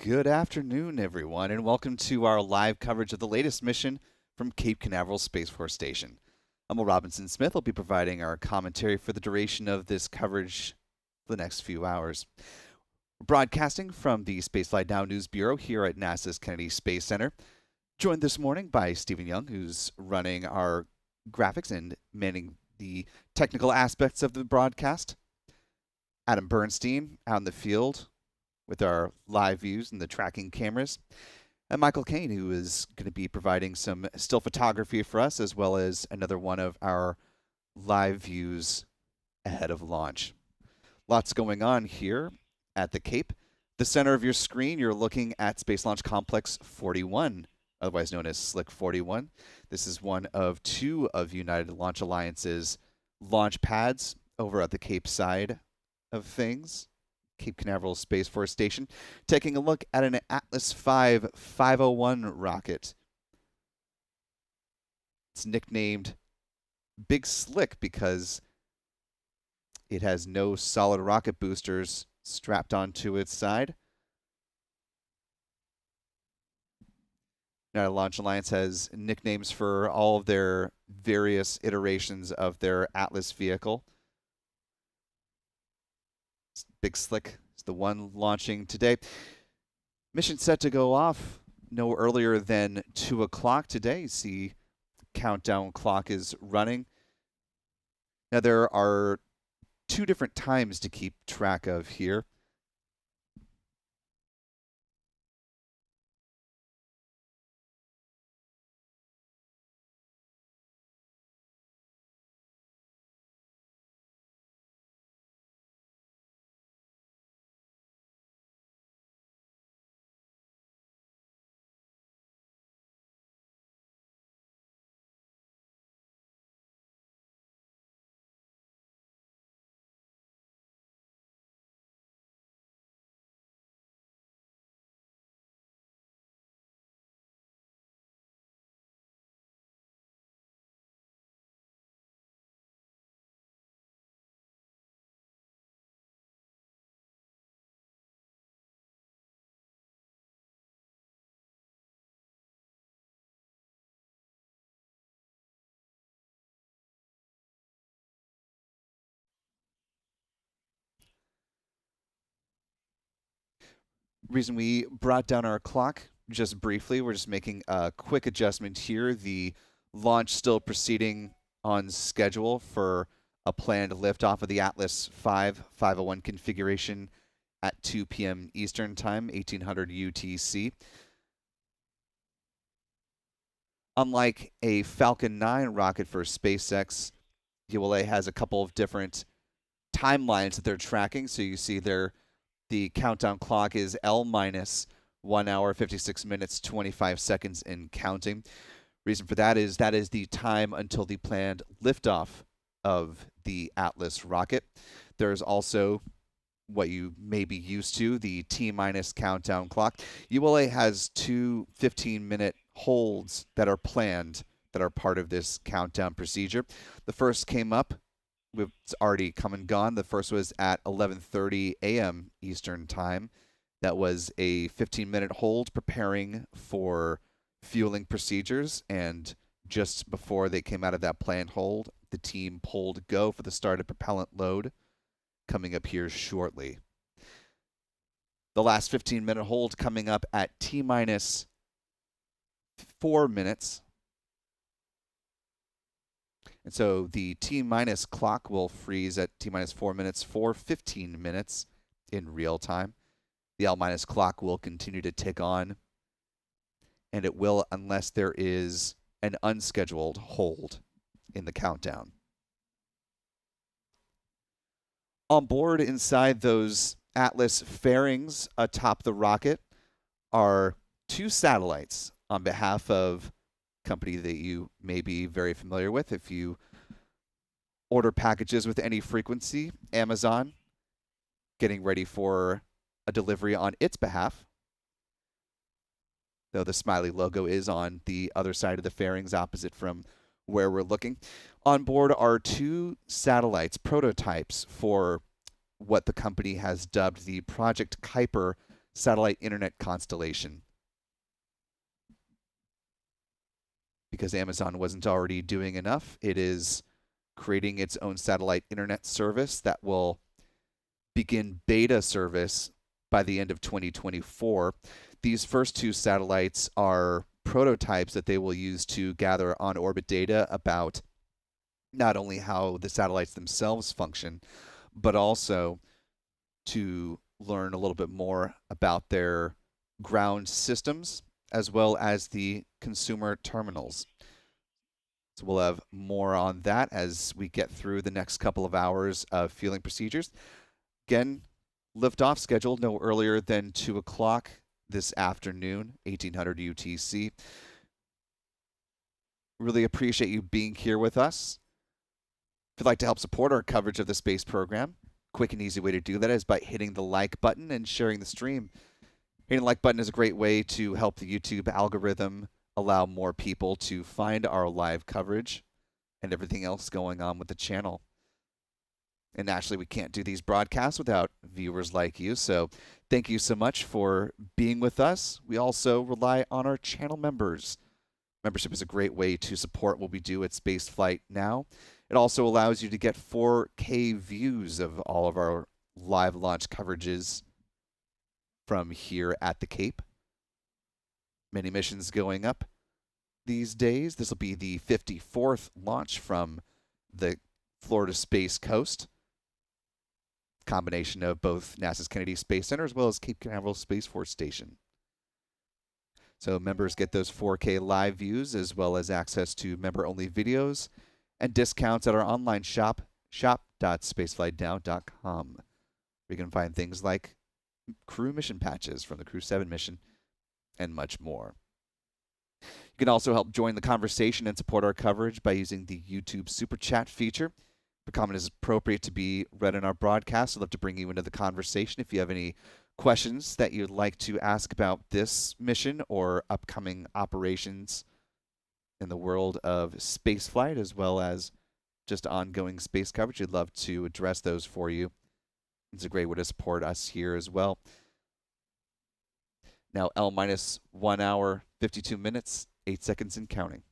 Good afternoon, everyone, and welcome to our live coverage of the latest mission from Cape Canaveral Space Force Station. I'm Will Robinson Smith. I'll be providing our commentary for the duration of this coverage for the next few hours. We're broadcasting from the Spaceflight Now News Bureau here at NASA's Kennedy Space Center. Joined this morning by Stephen Young, who's running our graphics and manning the technical aspects of the broadcast. Adam Bernstein out in the field with our live views and the tracking cameras. And Michael Kane, who is going to be providing some still photography for us, as well as another one of our live views ahead of launch. Lots going on here at the Cape. The center of your screen, you're looking at Space Launch Complex 41, otherwise known as Slick 41. This is one of two of United Launch Alliance's launch pads over at the Cape side of things. Cape Canaveral Space Force Station, taking a look at an Atlas V 501 rocket. It's nicknamed Big Slick because it has no solid rocket boosters strapped onto its side. United Launch Alliance has nicknames for all of their various iterations of their Atlas vehicle. Big Slick is the one launching today. Mission set to go off no earlier than 2 o'clock today. You see countdown clock is running. Now there are two different times to keep track of here. Reason we brought down our clock just briefly, we're just making a quick adjustment here. The launch still proceeding on schedule for a planned liftoff of the Atlas V 501 configuration at 2 p.m. Eastern Time, 1800 UTC. Unlike a Falcon 9 rocket for SpaceX, ULA has a couple of different timelines that they're tracking. So you see there, the countdown clock is L minus 1 hour, 56 minutes, 25 seconds and counting. Reason for that is the time until the planned liftoff of the Atlas rocket. There's also what you may be used to, the T-minus countdown clock. ULA has two 15-minute holds that are planned that are part of this countdown procedure. The first came up, it's already come and gone. The first was at 11:30 a.m. Eastern Time. That was a 15-minute hold preparing for fueling procedures, and just before they came out of that planned hold, the team pulled go for the start of propellant load, coming up here shortly. The last 15-minute hold coming up at T-minus 4 minutes. And so the T-minus clock will freeze at T-minus 4 minutes for 15 minutes in real time. The L-minus clock will continue to tick on, and it will unless there is an unscheduled hold in the countdown. On board inside those Atlas fairings atop the rocket are two satellites on behalf of a company that you may be very familiar with if you order packages with any frequency. Amazon getting ready for a delivery on its behalf, though the smiley logo is on the other side of the fairings opposite from where we're looking. On board are two satellites, prototypes for what the company has dubbed the Project Kuiper satellite internet constellation. Because Amazon wasn't already doing enough, it is creating its own satellite internet service that will begin beta service by the end of 2024. These first two satellites are prototypes that they will use to gather on-orbit data about not only how the satellites themselves function, but also to learn a little bit more about their ground systems as well as the consumer terminals. So we'll have more on that as we get through the next couple of hours of fueling procedures. Again, liftoff scheduled no earlier than 2 o'clock this afternoon, 1800 UTC. Really appreciate you being here with us. If you'd like to help support our coverage of the space program, quick and easy way to do that is by hitting the like button and sharing the stream. Hitting the like button is a great way to help the YouTube algorithm allow more people to find our live coverage and everything else going on with the channel. And naturally, we can't do these broadcasts without viewers like you, so thank you so much for being with us. We also rely on our channel members. Membership is a great way to support what we do at Spaceflight now. It also allows you to get 4K views of all of our live launch coverages from here at the Cape. Many missions going up these days. This will be the 54th launch from the Florida Space Coast. Combination of both NASA's Kennedy Space Center as well as Cape Canaveral Space Force Station. So members get those 4K live views as well as access to member-only videos and discounts at our online shop, shop.spaceflightnow.com, where you can find things like crew mission patches from the Crew 7 mission and much more. You can also help join the conversation and support our coverage by using the YouTube Super Chat feature. If a comment is appropriate to be read in our broadcast, I'd love to bring you into the conversation. If you have any questions that you'd like to ask about this mission or upcoming operations in the world of spaceflight, as well as just ongoing space coverage, I'd love to address those for you. It's a great way to support us here as well. Now, L-1 hour, 52 minutes, 8 seconds and counting.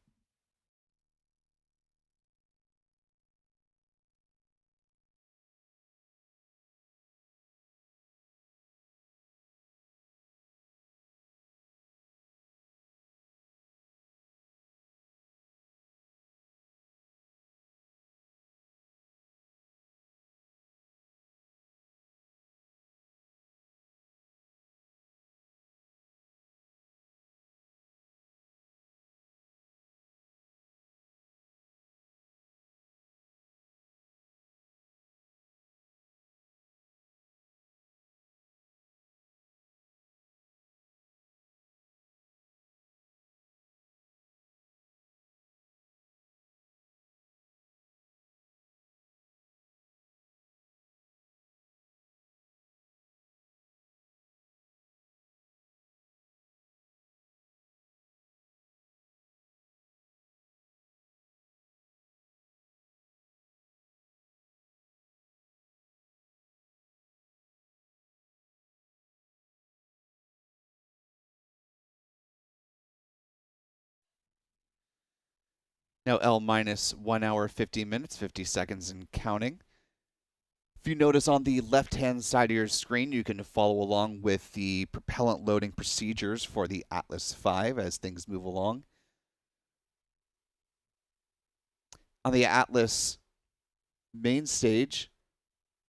Now L-1 hour, 50 minutes, 50 seconds and counting. If you notice on the left-hand side of your screen, you can follow along with the propellant loading procedures for the Atlas V as things move along. On the Atlas main stage,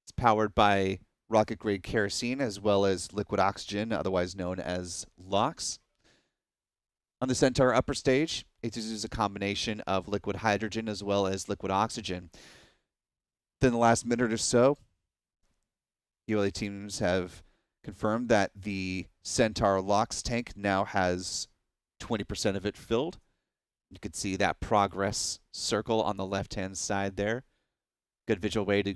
it's powered by rocket-grade kerosene as well as liquid oxygen, otherwise known as LOX. On the Centaur upper stage, it uses a combination of liquid hydrogen as well as liquid oxygen. Within the last minute or so, ULA teams have confirmed that the Centaur LOX tank now has 20% of it filled. You can see that progress circle on the left-hand side there. Good visual way to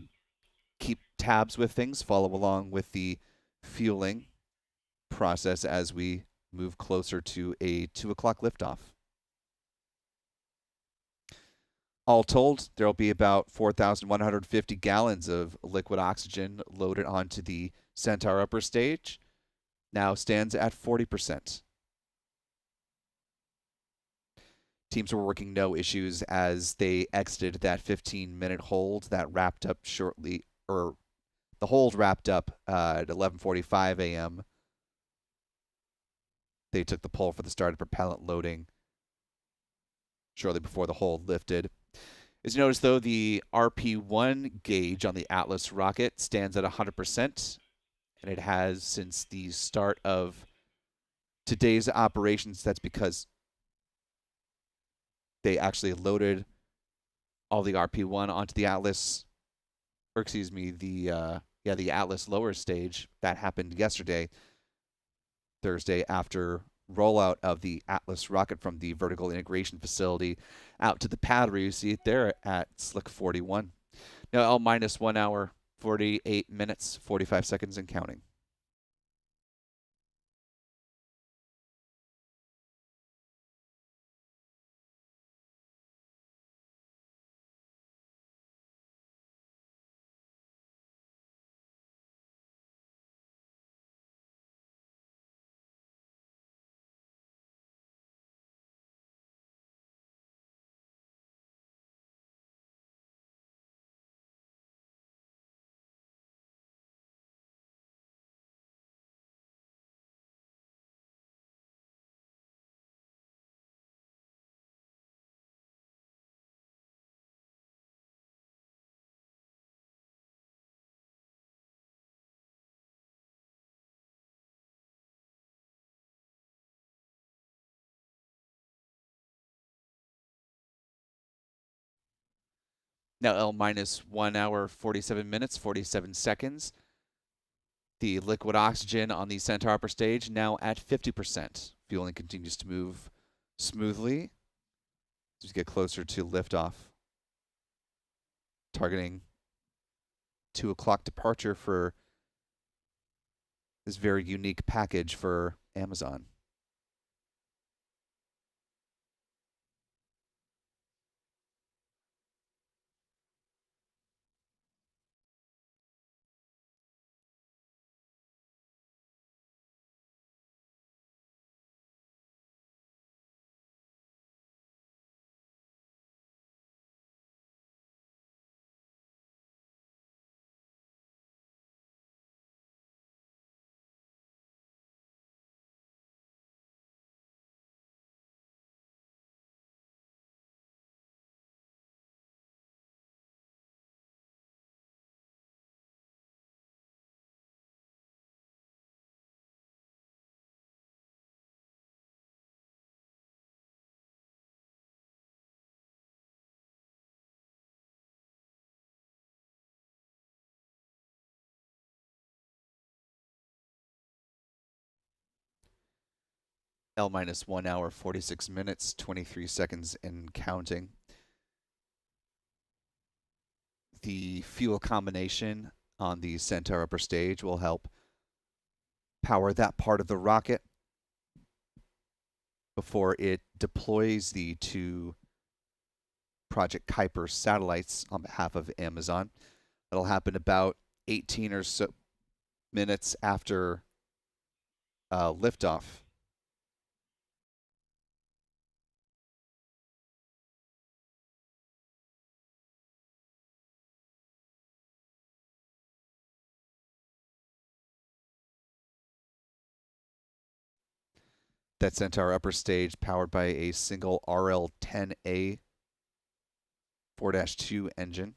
keep tabs with things, follow along with the fueling process as we move closer to a 2 o'clock liftoff. All told, there will be about 4,150 gallons of liquid oxygen loaded onto the Centaur upper stage. now stands at 40%. Teams were working no issues as they exited that 15-minute hold that wrapped up shortly, or the hold wrapped up at 11:45 a.m. They took the pull for the start of propellant loading shortly before the hold lifted. As you notice, though, the RP1 gauge on the Atlas rocket stands at 100%, and it has since the start of today's operations. That's because they actually loaded all the RP1 onto the Atlas, or excuse me, the Atlas lower stage. That happened yesterday, Thursday, after rollout of the Atlas rocket from the vertical integration facility out to the pad where you see it there at Slick 41. Now L minus 1 hour, 48 minutes, 45 seconds and counting. Now L minus 1 hour, 47 minutes, 47 seconds. The liquid oxygen on the center upper stage now at 50%. Fueling continues to move smoothly as we get closer to liftoff. Targeting 2 o'clock departure for this very unique package for Amazon. L minus 1 hour, 46 minutes, 23 seconds and counting. The fuel combination on the Centaur upper stage will help power that part of the rocket before it deploys the 2 Project Kuiper satellites on behalf of Amazon. That'll happen about 18 or so minutes after liftoff. That Centaur upper stage powered by a single RL-10A 4-2 engine.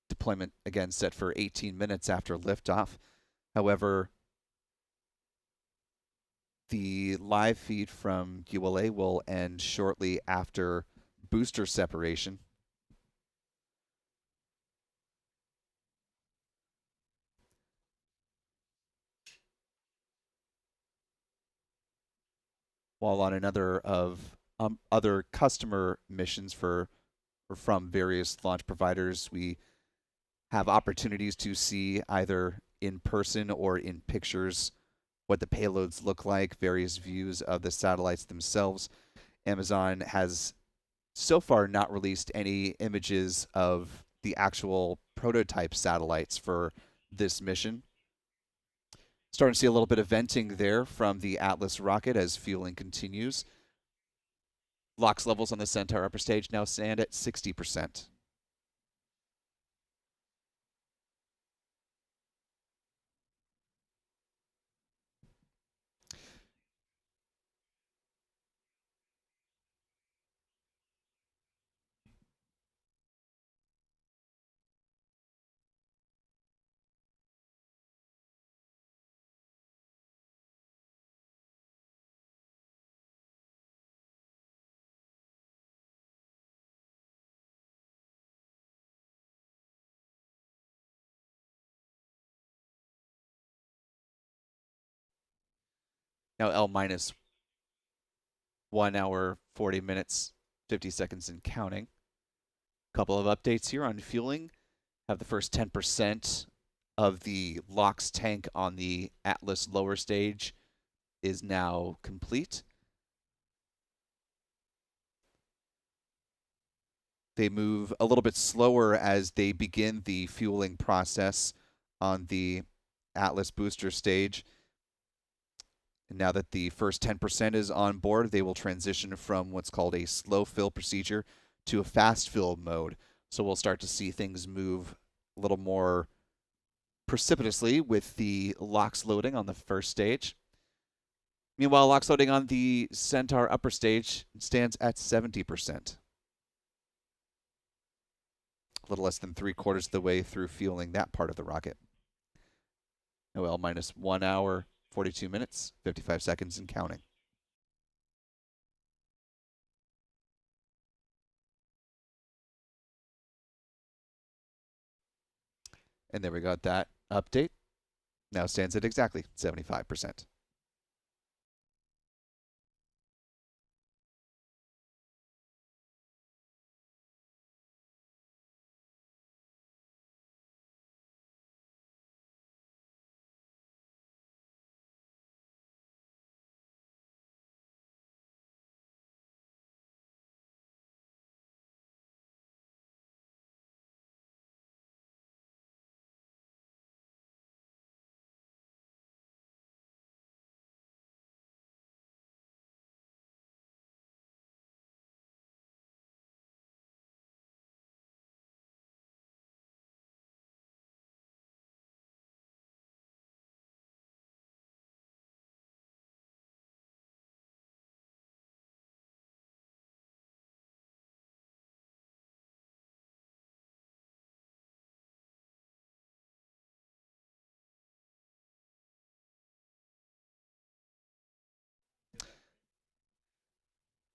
Deployment again set for 18 minutes after liftoff. However, the live feed from ULA will end shortly after booster separation. While on another of other customer missions from various launch providers, we have opportunities to see either in person or in pictures what the payloads look like, various views of the satellites themselves. Amazon has so far not released any images of the actual prototype satellites for this mission. Starting to see a little bit of venting there from the Atlas rocket as fueling continues. LOX levels on the Centaur upper stage now stand at 60%. Now L minus 1 hour, 40 minutes, 50 seconds and counting. Couple of updates here on fueling. Have the first 10% of the LOX tank on the Atlas lower stage is now complete. They move a little bit slower as they begin the fueling process on the Atlas booster stage. And now that the first 10% is on board, they will transition from what's called a slow fill procedure to a fast fill mode. So we'll start to see things move a little more precipitously with the LOX loading on the first stage. Meanwhile, LOX loading on the Centaur upper stage stands at 70%. A little less than 3/4 of the way through fueling that part of the rocket. OL minus 1 hour, 42 minutes, 55 seconds and counting. And there we got that update. Now stands at exactly 75%.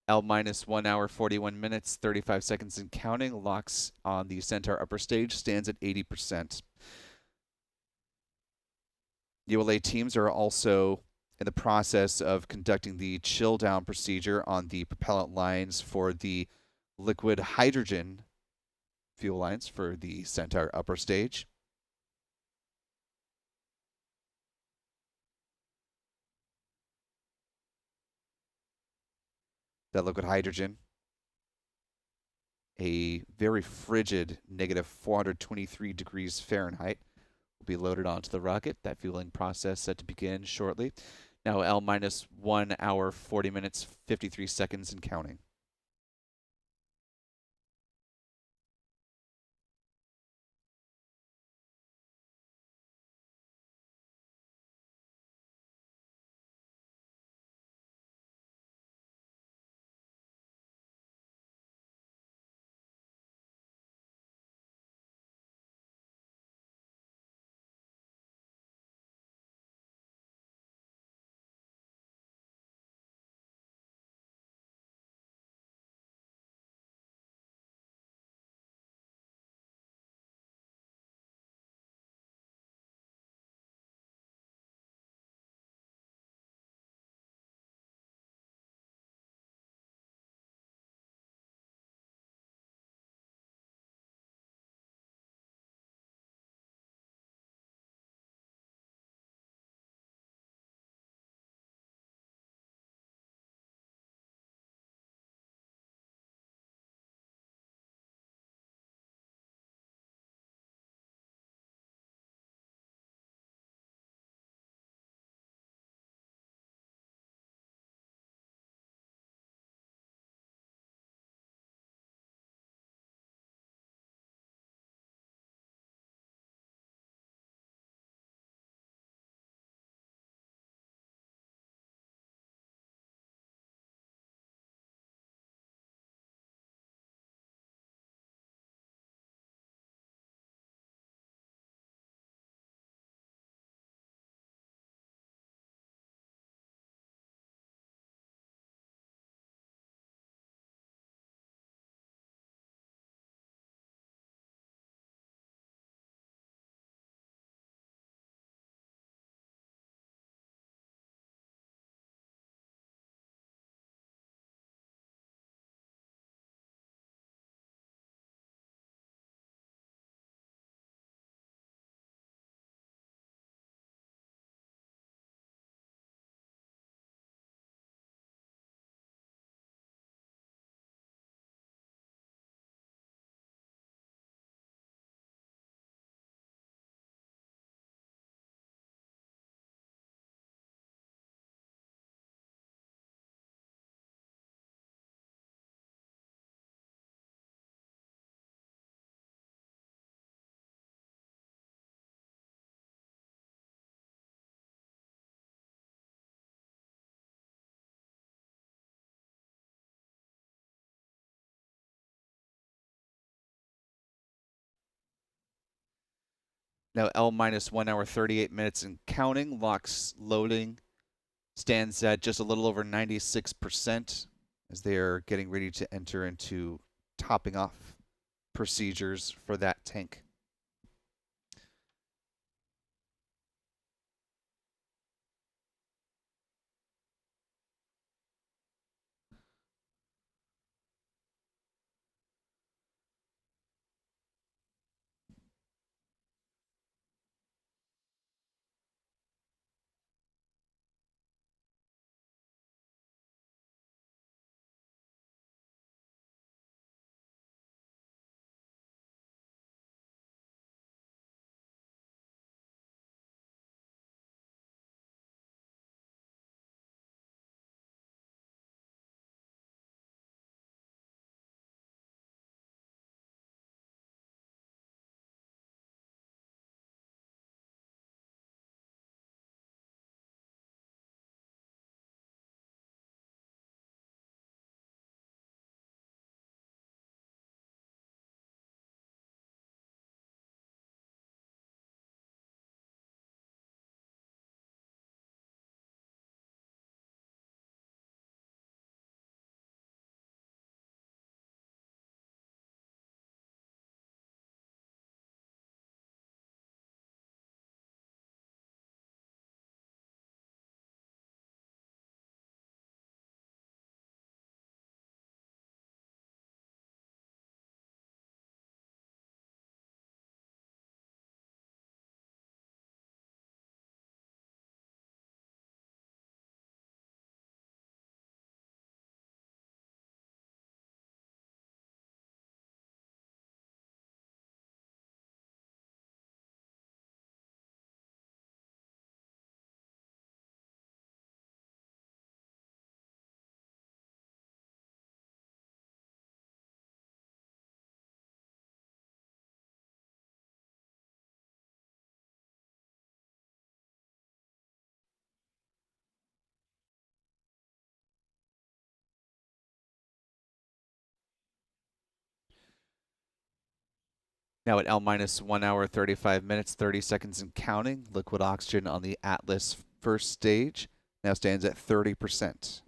L minus 1 hour, 41 minutes, 35 seconds and counting. LOX on the Centaur upper stage stands at 80%. ULA teams are also in the process of conducting the chill down procedure on the propellant lines for the liquid hydrogen fuel lines for the Centaur upper stage. That liquid hydrogen, a very frigid negative 423 degrees Fahrenheit, will be loaded onto the rocket. That fueling process set to begin shortly. Now L minus 1 hour, 40 minutes, 53 seconds and counting. Now L minus 1 hour 38 minutes and counting. LOX loading stands at just a little over 96% as they are getting ready to enter into topping off procedures for that tank. Now at L minus 1 hour 35 minutes 30 seconds and counting, liquid oxygen on the Atlas first stage now stands at 30%.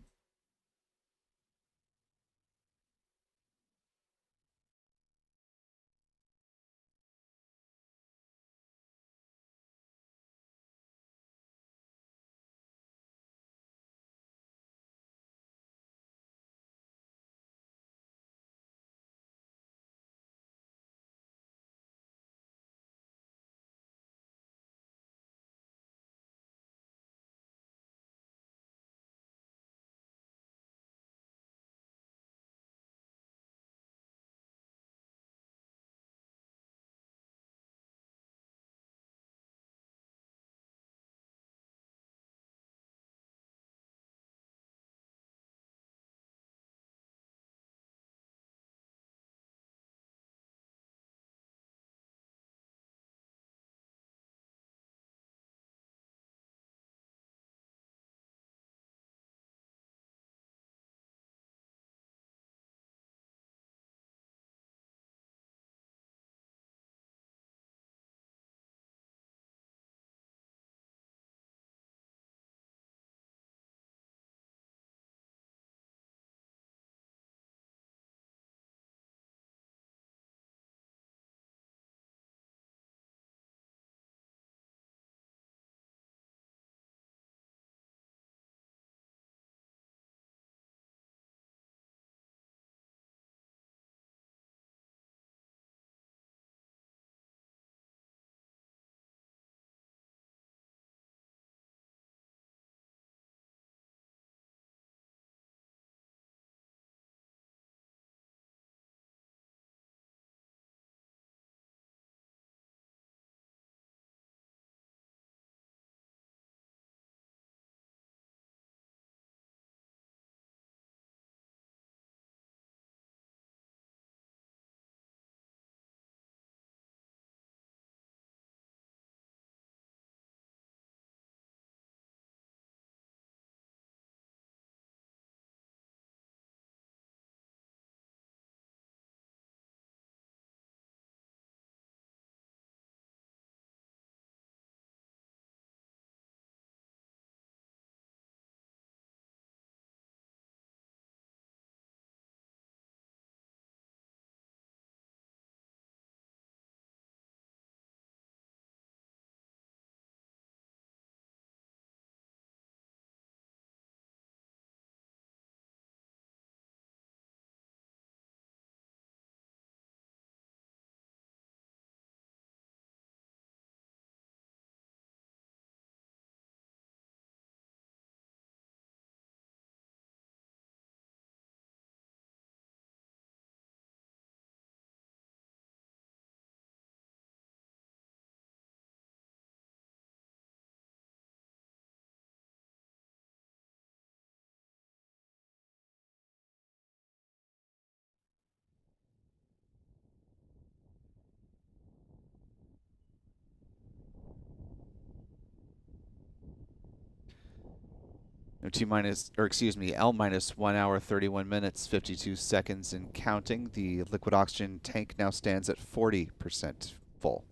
L minus 1 hour 31 minutes 52 seconds and counting. The liquid oxygen tank now stands at 40% full.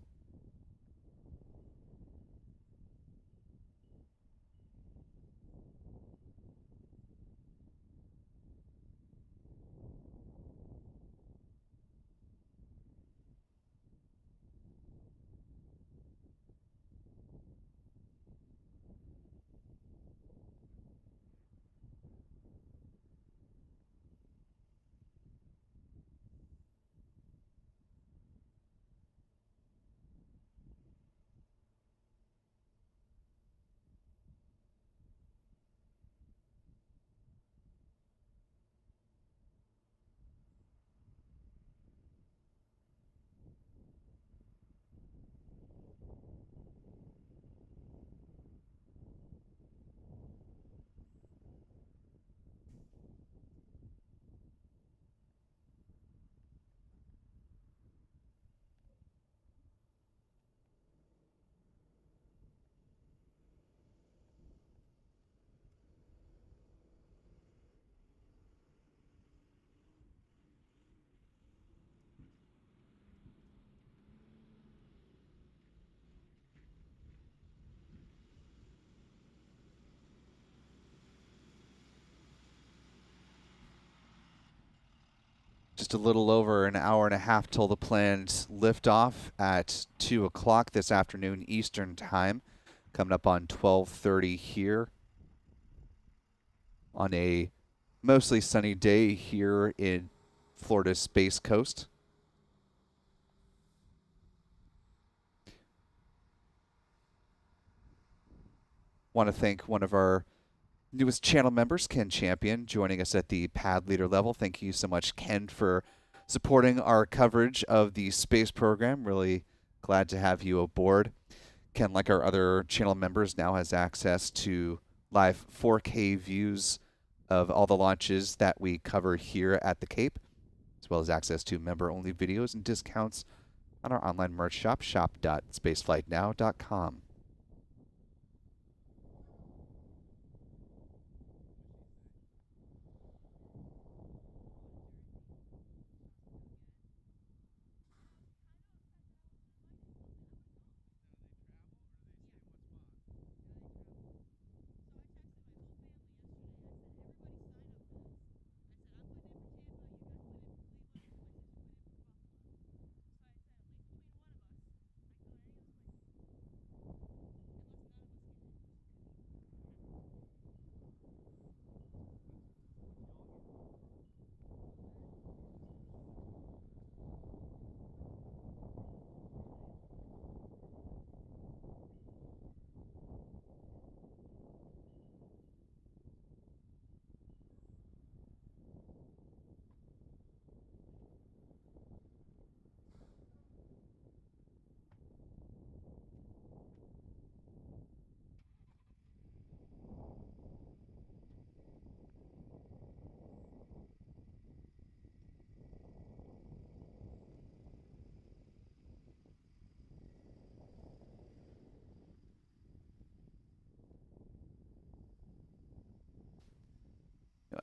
Just a little over an hour and a half till the planned liftoff at 2 o'clock this afternoon Eastern Time. Coming up on 12:30 here on a mostly sunny day here in Florida's Space Coast. Want to thank one of our newest channel members, Ken Champion, joining us at the pad leader level. Thank you so much, Ken, for supporting our coverage of the space program. Really glad to have you aboard. Ken, like our other channel members, now has access to live 4K views of all the launches that we cover here at the Cape, as well as access to member-only videos and discounts on our online merch shop, shop.spaceflightnow.com.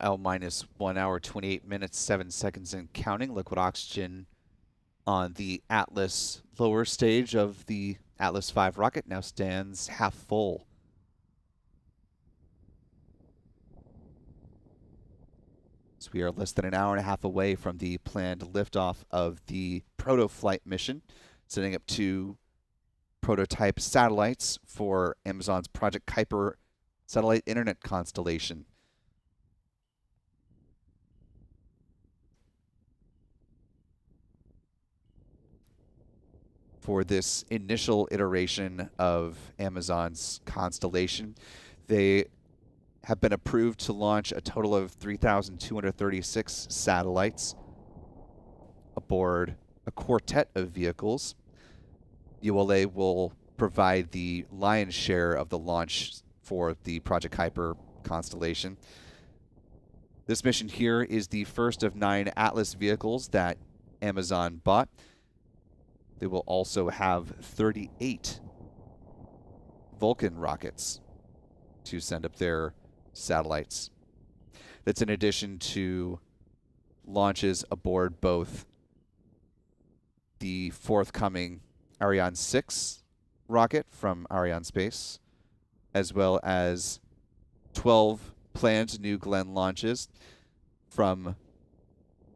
L minus 1 hour, 28 minutes, 7 seconds and counting. Liquid oxygen on the Atlas lower stage of the Atlas V rocket now stands half full. So we are less than an hour and a half away from the planned liftoff of the proto-flight mission, setting up 2 prototype satellites for Amazon's Project Kuiper satellite internet constellation. For this initial iteration of Amazon's constellation, they have been approved to launch a total of 3,236 satellites aboard a quartet of vehicles. ULA will provide the lion's share of the launch for the Project Kuiper constellation. This mission here is the first of 9 Atlas vehicles that Amazon bought. They will also have 38 Vulcan rockets to send up their satellites. That's in addition to launches aboard both the forthcoming Ariane 6 rocket from Arianespace, as well as 12 planned New Glenn launches from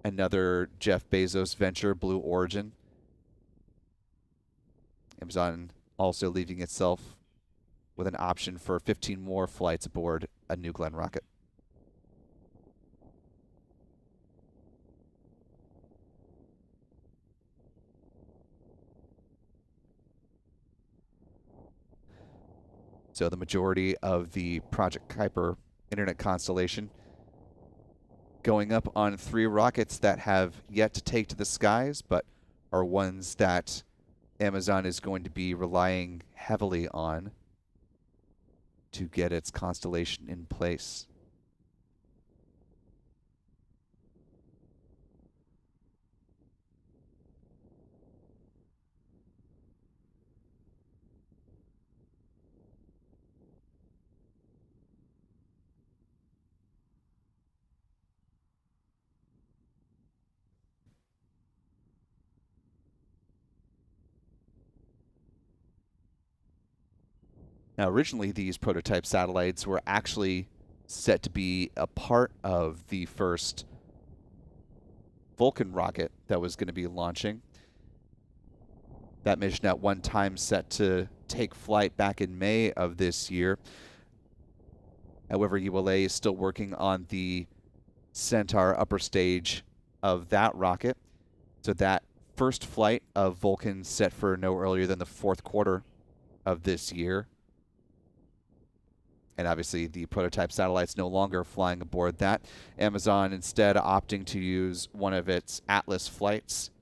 another Jeff Bezos venture, Blue Origin. Amazon also leaving itself with an option for 15 more flights aboard a New Glenn rocket. So the majority of the Project Kuiper internet constellation going up on 3 rockets that have yet to take to the skies, but are ones that Amazon is going to be relying heavily on to get its constellation in place. Now, originally, these prototype satellites were actually set to be a part of the first Vulcan rocket that was going to be launching. That mission at one time set to take flight back in May of this year. However, ULA is still working on the Centaur upper stage of that rocket. So that first flight of Vulcan set for no earlier than the 4th quarter of this year. And obviously the prototype satellite's no longer flying aboard that. Amazon instead opting to use one of its Atlas flights.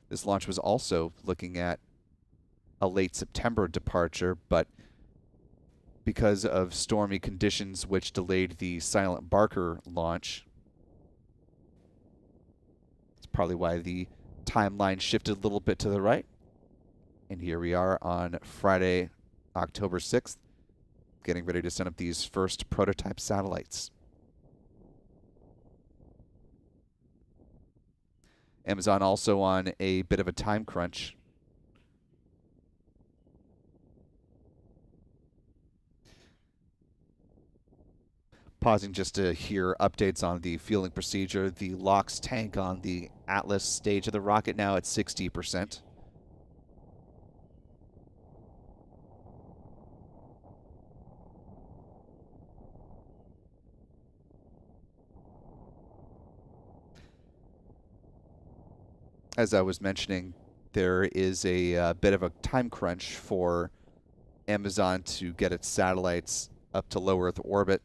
This launch was also looking at a late September departure, but because of stormy conditions which delayed the Silent Barker launch, it's probably why the timeline shifted a little bit to the right. And here we are on Friday, October 6th, getting ready to send up these first prototype satellites. Amazon also on a bit of a time crunch. Pausing just to hear updates on the fueling procedure. The LOX tank on the Atlas stage of the rocket now at 60%. As I was mentioning, there is a bit of a time crunch for Amazon to get its satellites up to low Earth orbit.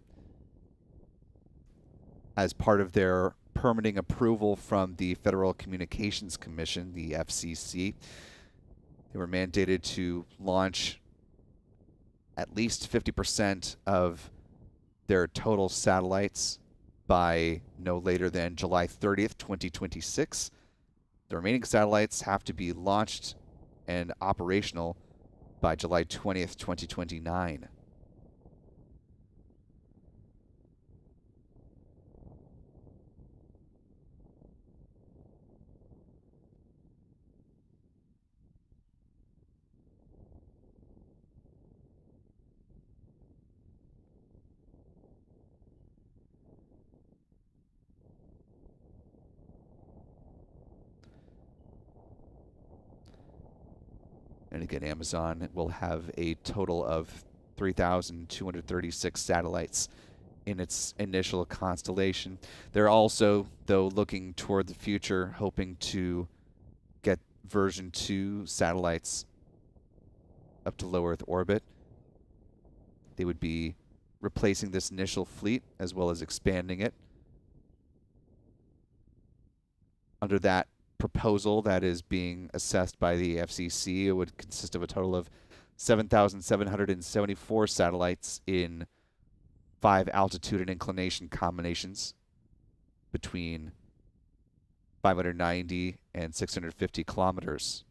As part of their permitting approval from the Federal Communications Commission, the FCC, they were mandated to launch at least 50% of their total satellites by no later than July 30th, 2026. The remaining satellites have to be launched and operational by July 20th, 2029. And again, Amazon will have a total of 3,236 satellites in its initial constellation. They're also, though, looking toward the future, hoping to get version 2 satellites up to low Earth orbit. They would be replacing this initial fleet as well as expanding it. Under that proposal that is being assessed by the FCC, it would consist of a total of 7,774 satellites in 5 altitude and inclination combinations between 590 and 650 kilometers.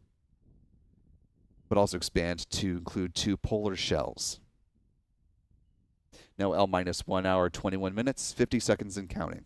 but also expand to include 2 polar shells. Now L minus 1 hour, 21 minutes, 50 seconds and counting.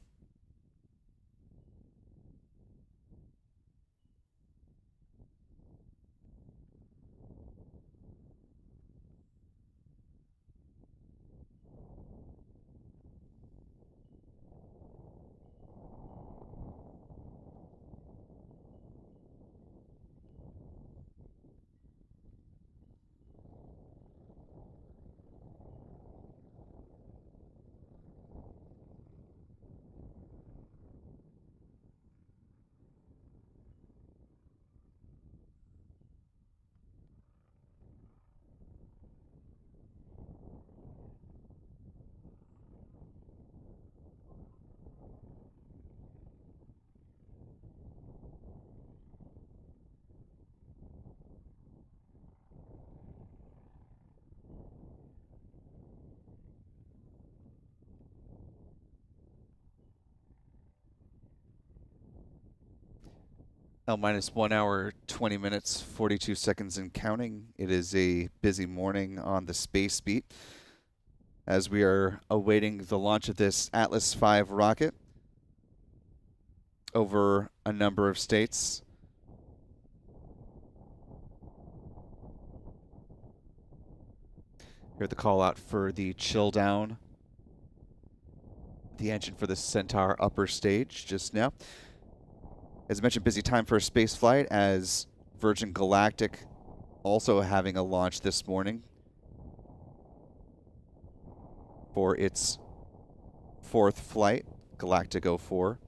L minus 1 hour, 20 minutes, 42 seconds and counting. It is a busy morning on the space beat as we are awaiting the launch of this Atlas V rocket over a number of states. Hear the call out for the chill down the engine for the Centaur upper stage just now. As I mentioned, busy time for space flight as Virgin Galactic also having a launch this morning for its 4th flight, Galactic 04.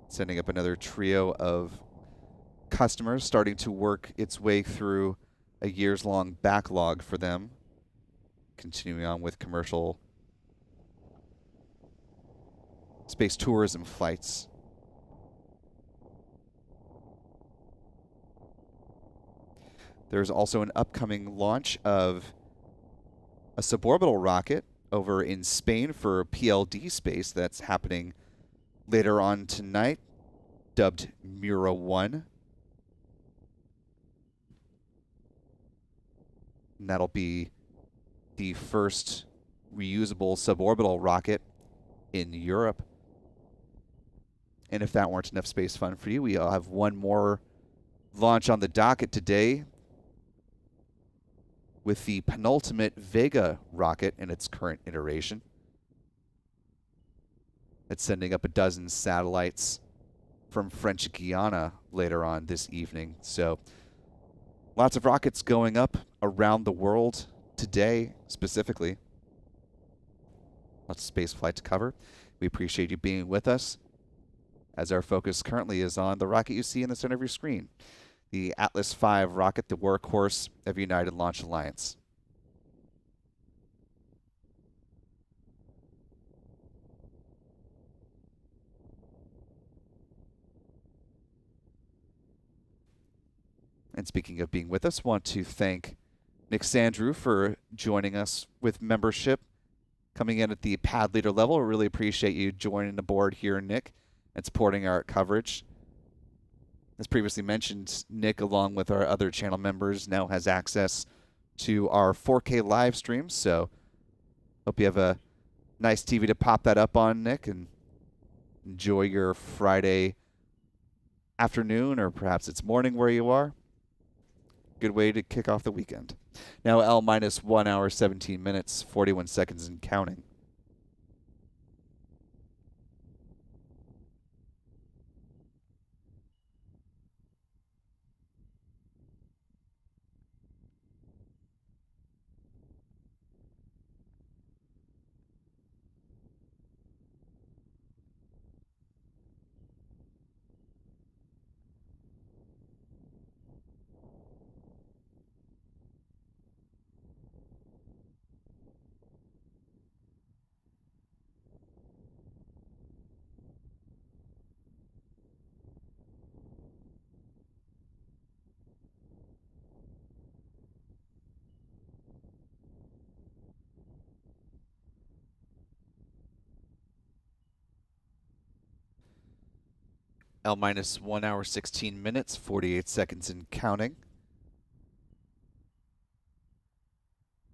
Sending up another trio of customers starting to work its way through a years-long backlog for them. Continuing on with commercial space tourism flights. There's also an upcoming launch of a suborbital rocket over in Spain for PLD space that's happening later on tonight, dubbed Mura 1. And that'll be the first reusable suborbital rocket in Europe. And if that weren't enough space fun for you, we have one more launch on the docket today with the penultimate Vega rocket in its current iteration. It's sending up a dozen satellites from French Guiana later on this evening. So lots of rockets going up around the world today, specifically. Lots of space flight to cover. We appreciate you being with us, as our focus currently is on the rocket you see in the center of your screen, the Atlas V rocket, the workhorse of United Launch Alliance. And speaking of being with us, want to thank Nick Sandrew for joining us with membership, coming in at the pad leader level. We really appreciate you joining the board here, Nick, and supporting our coverage. As previously mentioned, Nick, along with our other channel members, now has access to our 4K live streams. So hope you have a nice TV to pop that up on, Nick, and enjoy your Friday afternoon, or perhaps it's morning where you are. Good way to kick off the weekend. Now L minus 1 hour, 17 minutes, 41 seconds and counting. L minus 1 hour 16 minutes 48 seconds and counting.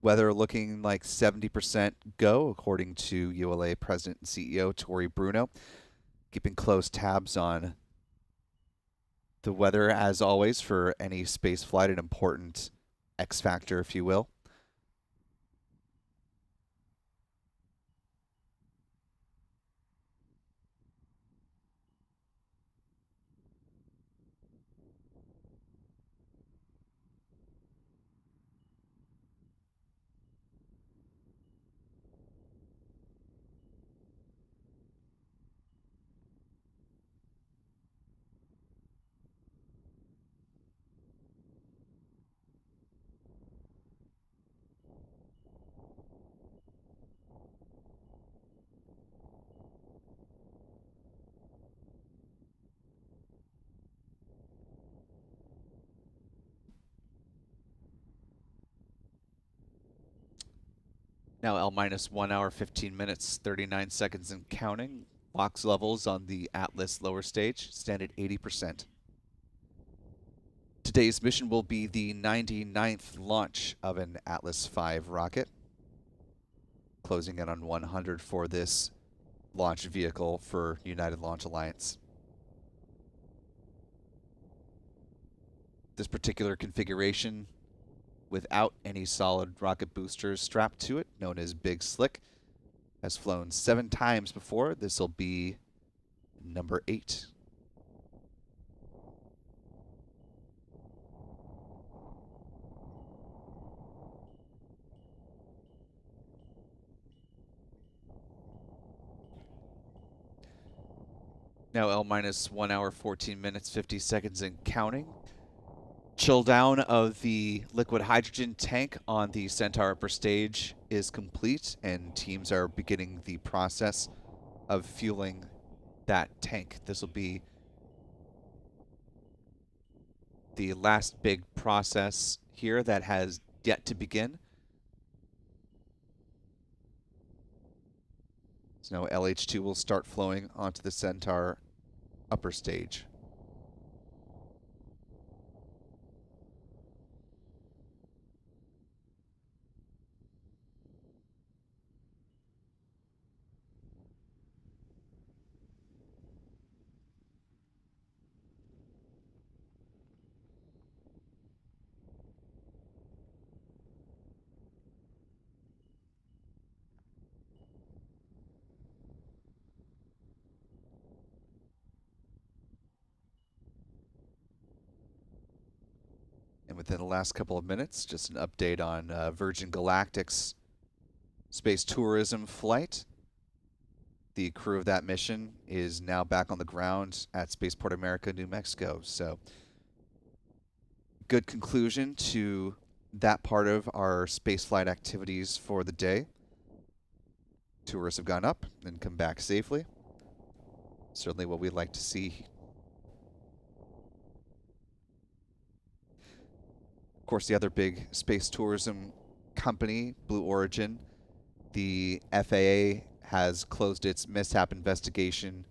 Weather looking like 70% go, according to ULA President and CEO Tori Bruno. Keeping close tabs on the weather, as always, for any space flight, an important X factor, if you will. Now L minus 1 hour 15 minutes 39 seconds and counting. LOX levels on the Atlas lower stage stand at 80%. Today's mission will be the 99th launch of an Atlas V rocket, closing in on 100 for this launch vehicle for United Launch Alliance. This particular configuration, without any solid rocket boosters strapped to it, known as Big Slick, has flown 7 times before. This will be number 8. Now L minus 1 hour 14 minutes 50 seconds and counting. Chill down of the liquid hydrogen tank on the Centaur upper stage is complete, and teams are beginning the process of fueling that tank. This will be the last big process here that has yet to begin. So now LH2 will start flowing onto the Centaur upper stage. And within the last couple of minutes, just an update on Virgin Galactic's space tourism flight. The crew of that mission is now back on the ground at Spaceport America, New Mexico. So, good conclusion to that part of our spaceflight activities for the day. Tourists have gone up and come back safely. Certainly what we'd like to see. Of course, the other big space tourism company, Blue Origin, the FAA has closed its mishap investigation.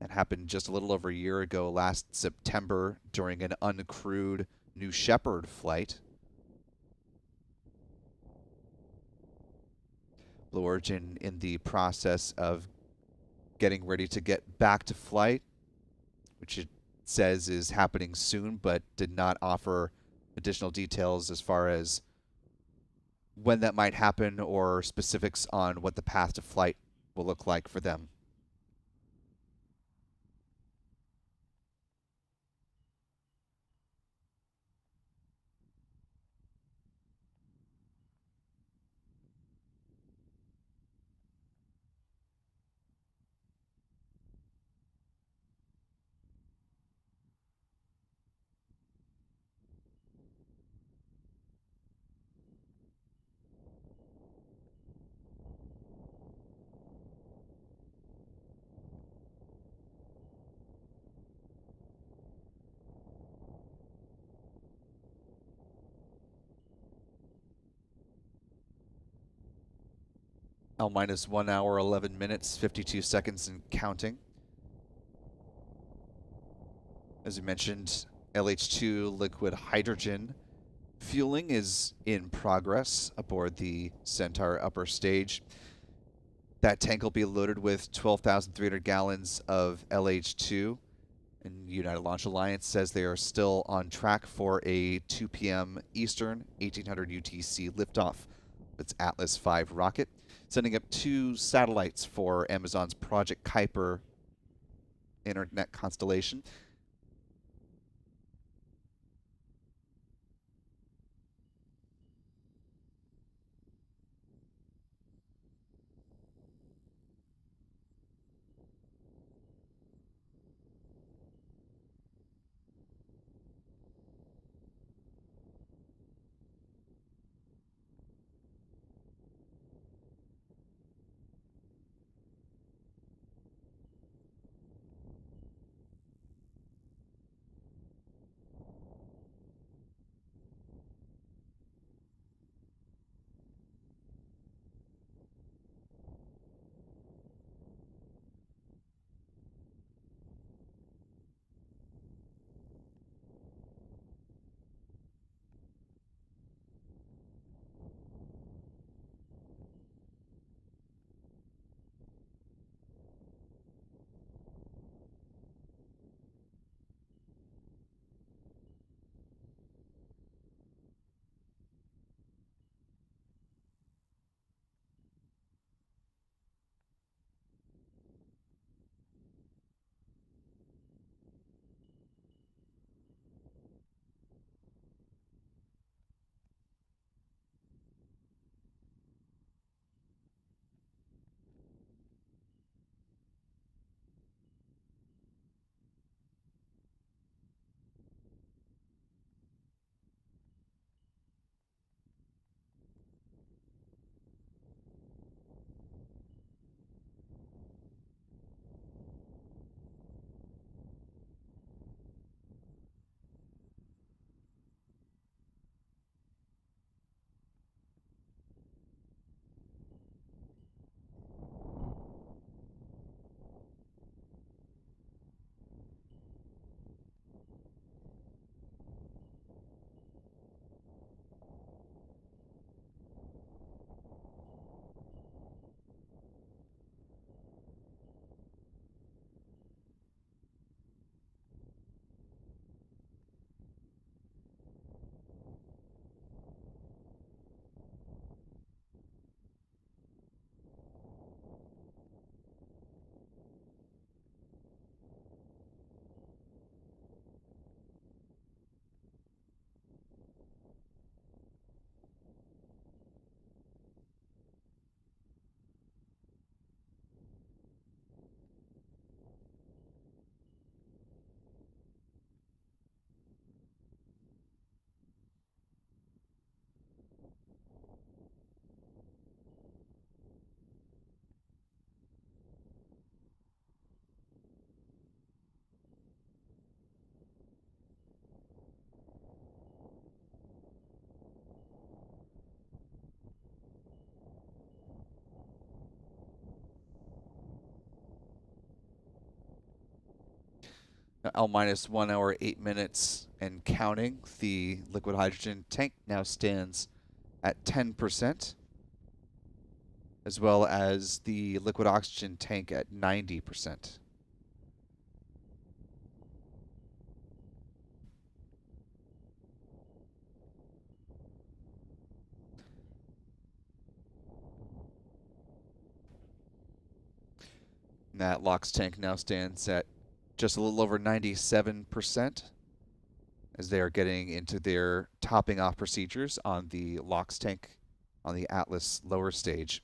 That happened just a little over a year ago, last September, during an uncrewed New Shepard flight. Blue Origin in the process of getting ready to get back to flight, which it says is happening soon, but did not offer additional details as far as when that might happen or specifics on what the path to flight will look like for them. L minus 1 hour 11 minutes 52 seconds and counting. As you mentioned, LH2 liquid hydrogen fueling is in progress aboard the Centaur upper stage. That tank will be loaded with 12,300 gallons of LH2. And United Launch Alliance says they are still on track for a 2 p.m. Eastern, 1800 UTC liftoff. Its Atlas V rocket, sending up 2 satellites for Amazon's Project Kuiper internet constellation. L minus 1 hour, 8 minutes and counting. The liquid hydrogen tank now stands at 10%, as well as the liquid oxygen tank at 90%. And that LOX tank now stands at just a little over 97%, as they are getting into their topping off procedures on the LOX tank on the Atlas lower stage.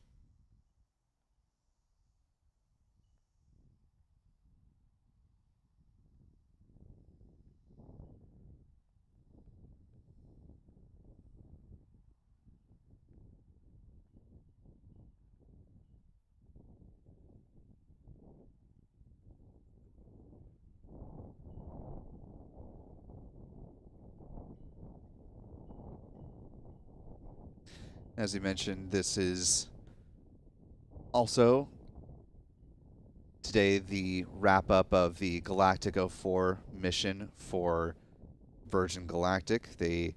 As you mentioned, this is also today the wrap-up of the Galactic 04 mission for Virgin Galactic. They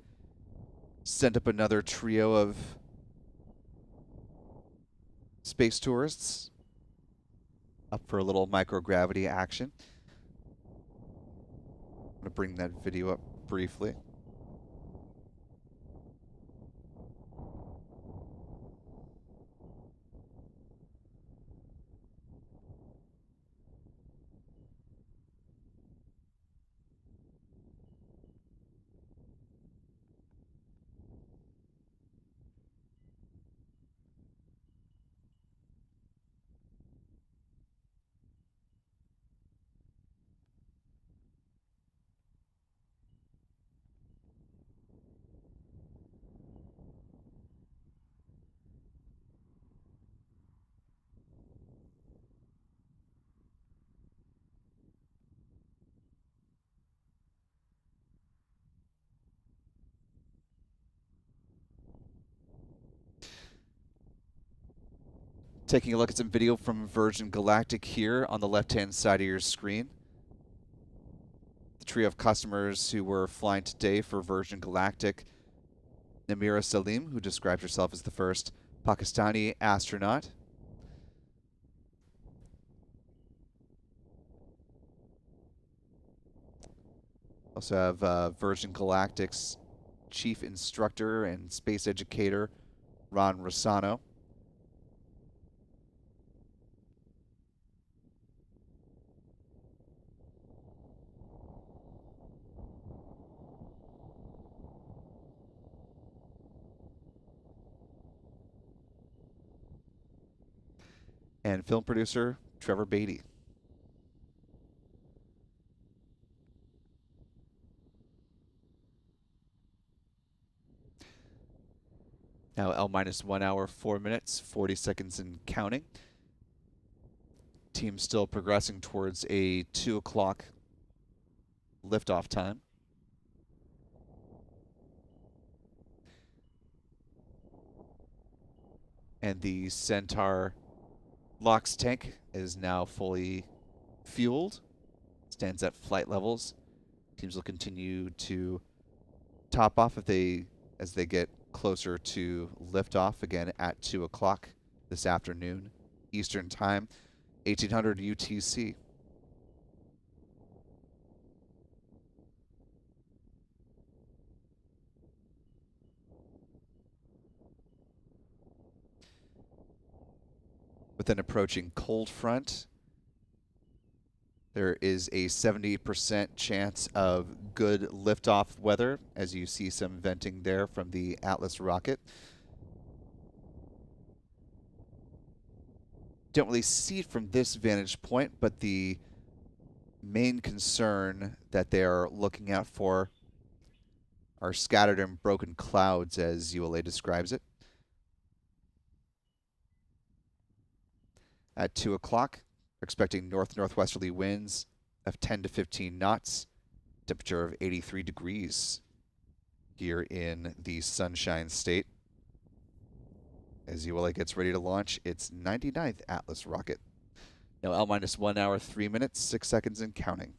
sent up another trio of space tourists up for a little microgravity action. I'm going to bring that video up briefly. Taking a look at some video from Virgin Galactic here on the left-hand side of your screen. The trio of customers who were flying today for Virgin Galactic. Namira Salim, who described herself as the first Pakistani astronaut. Also have Virgin Galactic's chief instructor and space educator, Ron Rossano. And film producer, Trevor Beatty. Now L-1 hour, 4 minutes, 40 seconds and counting. Team still progressing towards a 2 o'clock liftoff time. And the Centaur LOX tank is now fully fueled. Stands at flight levels. Teams will continue to top off as they get closer to liftoff again at 2 o'clock this afternoon, Eastern Time, 1800 UTC. With an approaching cold front, there is a 70% chance of good liftoff weather, as you see some venting there from the Atlas rocket. Don't really see it from this vantage point, but the main concern that they're looking out for are scattered and broken clouds, as ULA describes it. At 2 o'clock, we're expecting north-northwesterly winds of 10 to 15 knots, temperature of 83 degrees here in the Sunshine State. As ULA gets ready to launch its 99th Atlas rocket. Now L-1 hour, 3 minutes, 6 seconds and counting.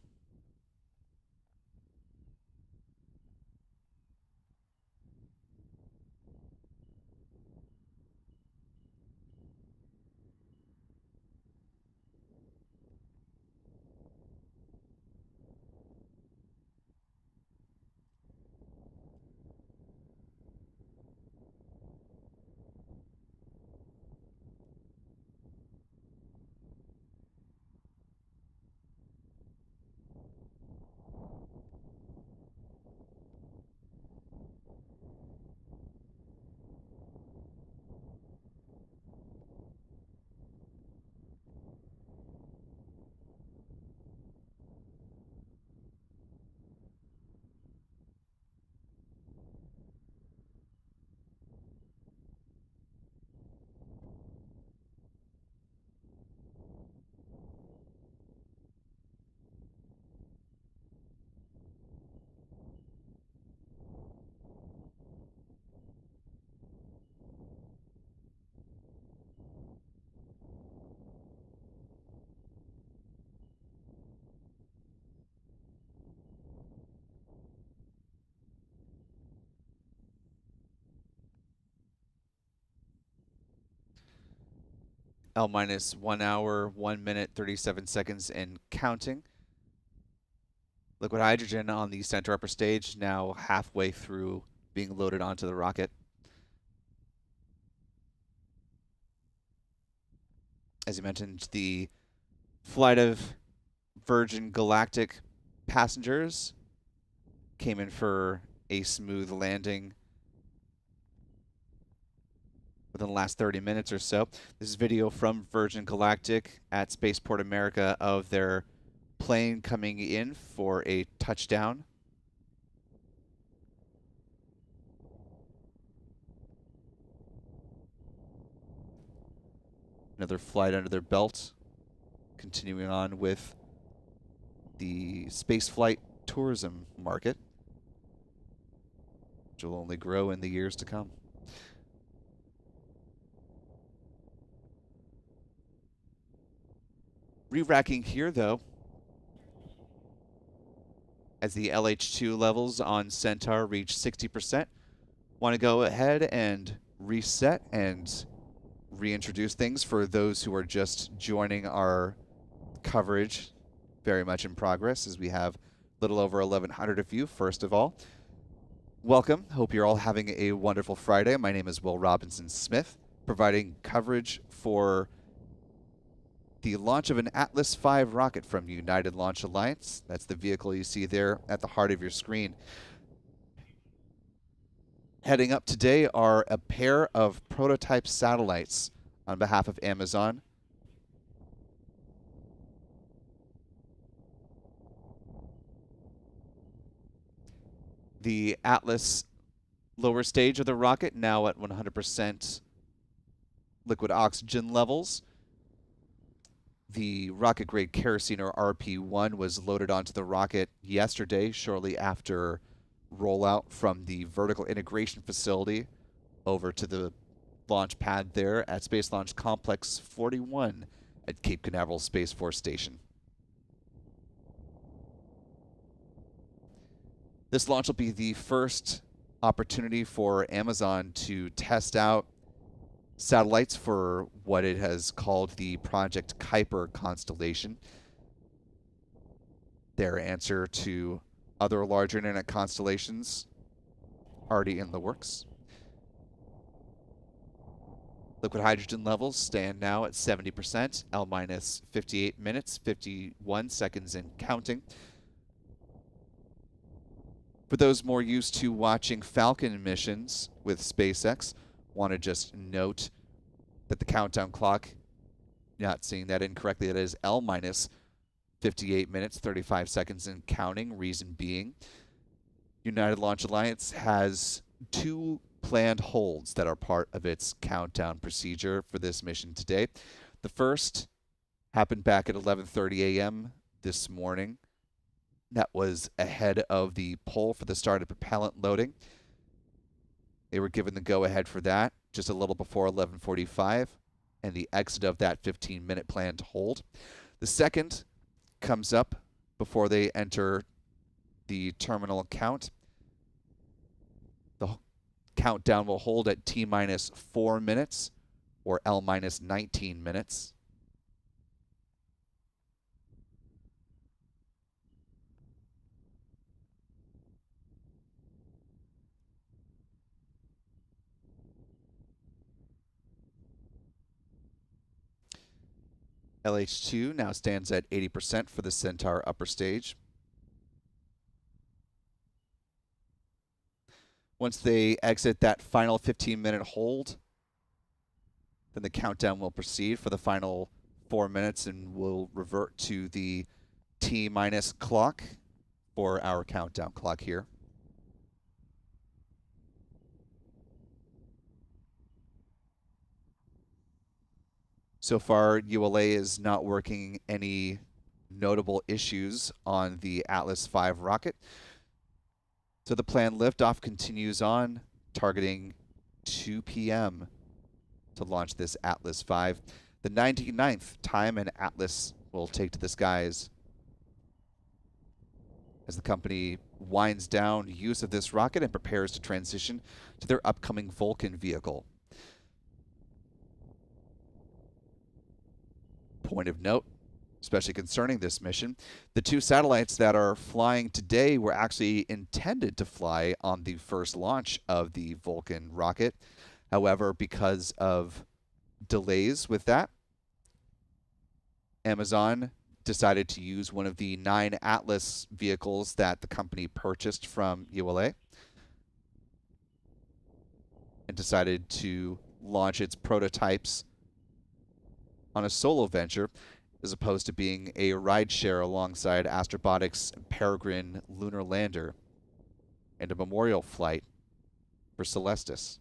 L minus 1 hour, 1 minute, 37 seconds, and counting. Liquid hydrogen on the center upper stage, now halfway through being loaded onto the rocket. As you mentioned, the flight of Virgin Galactic passengers came in for a smooth landing within the last 30 minutes or so. This is video from Virgin Galactic at Spaceport America of their plane coming in for a touchdown. Another flight under their belt. Continuing on with the spaceflight tourism market, which will only grow in the years to come. Re-racking here, though, as the LH2 levels on Centaur reach 60%. Want to go ahead and reset and reintroduce things for those who are just joining our coverage. Very much in progress, as we have a little over 1,100 of you. First of all, welcome. Hope you're all having a wonderful Friday. My name is Will Robinson Smith, providing coverage for the launch of an Atlas V rocket from United Launch Alliance. That's the vehicle you see there at the heart of your screen. Heading up today are a pair of prototype satellites on behalf of Amazon. The Atlas lower stage of the rocket now at 100% liquid oxygen levels. The rocket-grade kerosene, or RP-1, was loaded onto the rocket yesterday, shortly after rollout from the vertical integration facility over to the launch pad there at Space Launch Complex 41 at Cape Canaveral Space Force Station. This launch will be the first opportunity for Amazon to test out satellites for what it has called the Project Kuiper constellation. Their answer to other larger internet constellations already in the works. Liquid hydrogen levels stand now at 70%, L minus 58 minutes, 51 seconds and counting. For those more used to watching Falcon missions with SpaceX, want to just note that the countdown clock, not seeing that incorrectly, that is L minus 58 minutes, 35 seconds and counting. Reason being, United Launch Alliance has 2 planned holds that are part of its countdown procedure for this mission today. The first happened back at 11:30 a.m. this morning. That was ahead of the poll for the start of propellant loading. They were given the go-ahead for that just a little before 11:45, and the exit of that 15-minute planned hold. The second comes up before they enter the terminal count. The countdown will hold at T minus 4 minutes, or L minus 19 minutes. LH2 now stands at 80% for the Centaur upper stage. Once they exit that final 15-minute hold, then the countdown will proceed for the final 4 minutes, and we'll revert to the T-minus clock for our countdown clock here. So far, ULA is not working any notable issues on the Atlas V rocket. So the planned liftoff continues on, targeting 2 p.m. to launch this Atlas V. The 99th time an Atlas will take to the skies as the company winds down use of this rocket and prepares to transition to their upcoming Vulcan vehicle. point of note, especially concerning this mission, the 2 satellites that are flying today were actually intended to fly on the first launch of the Vulcan rocket. However, because of delays with that, Amazon decided to use one of the 9 Atlas vehicles that the company purchased from ULA and decided to launch its prototypes on a solo venture as opposed to being a rideshare alongside Astrobotic's Peregrine lunar lander and a memorial flight for Celestis.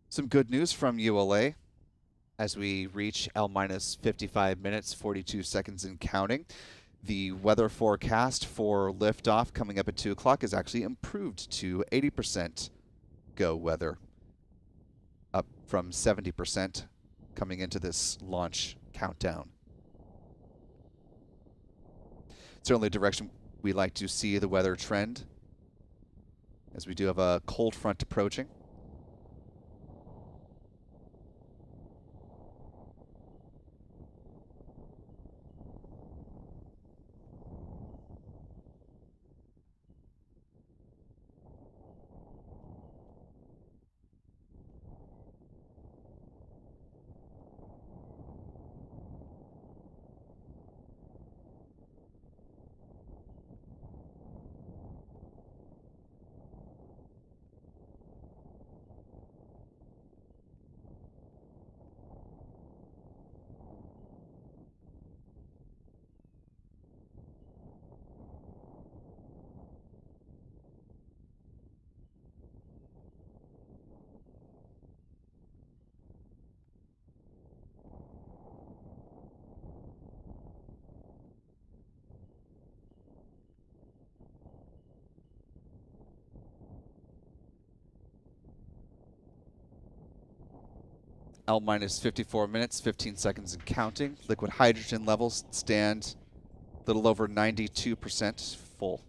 Some good news from ULA as we reach L-minus 55 minutes, 42 seconds and counting. The weather forecast for liftoff coming up at 2 o'clock is actually improved to 80% go weather, up from 70% coming into this launch countdown. Certainly a direction we like to see the weather trend, as we do have a cold front approaching. L-minus 54 minutes, 15 seconds and counting. Liquid hydrogen levels stand a little over 92% full.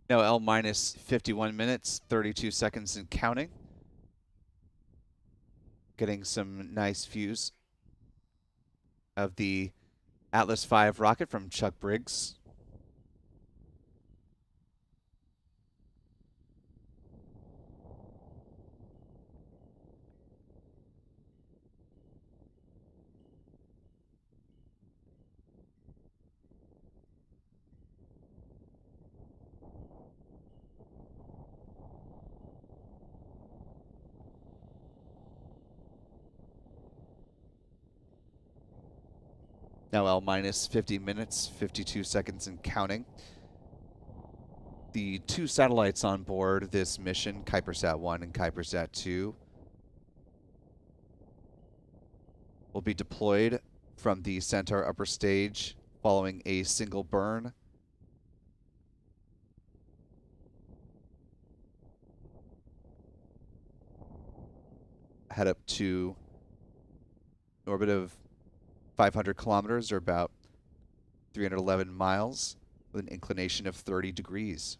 Now L minus 51 minutes, 32 seconds and counting. Getting some nice views of the Atlas V rocket from Chuck Briggs. Now L minus 50 minutes, 52 seconds and counting. The two satellites on board this mission, Kuipersat 1 and Kuipersat 2, will be deployed from the Centaur upper stage following a single burn. Head up to an orbit of 500 kilometers, or about 311 miles, with an inclination of 30 degrees.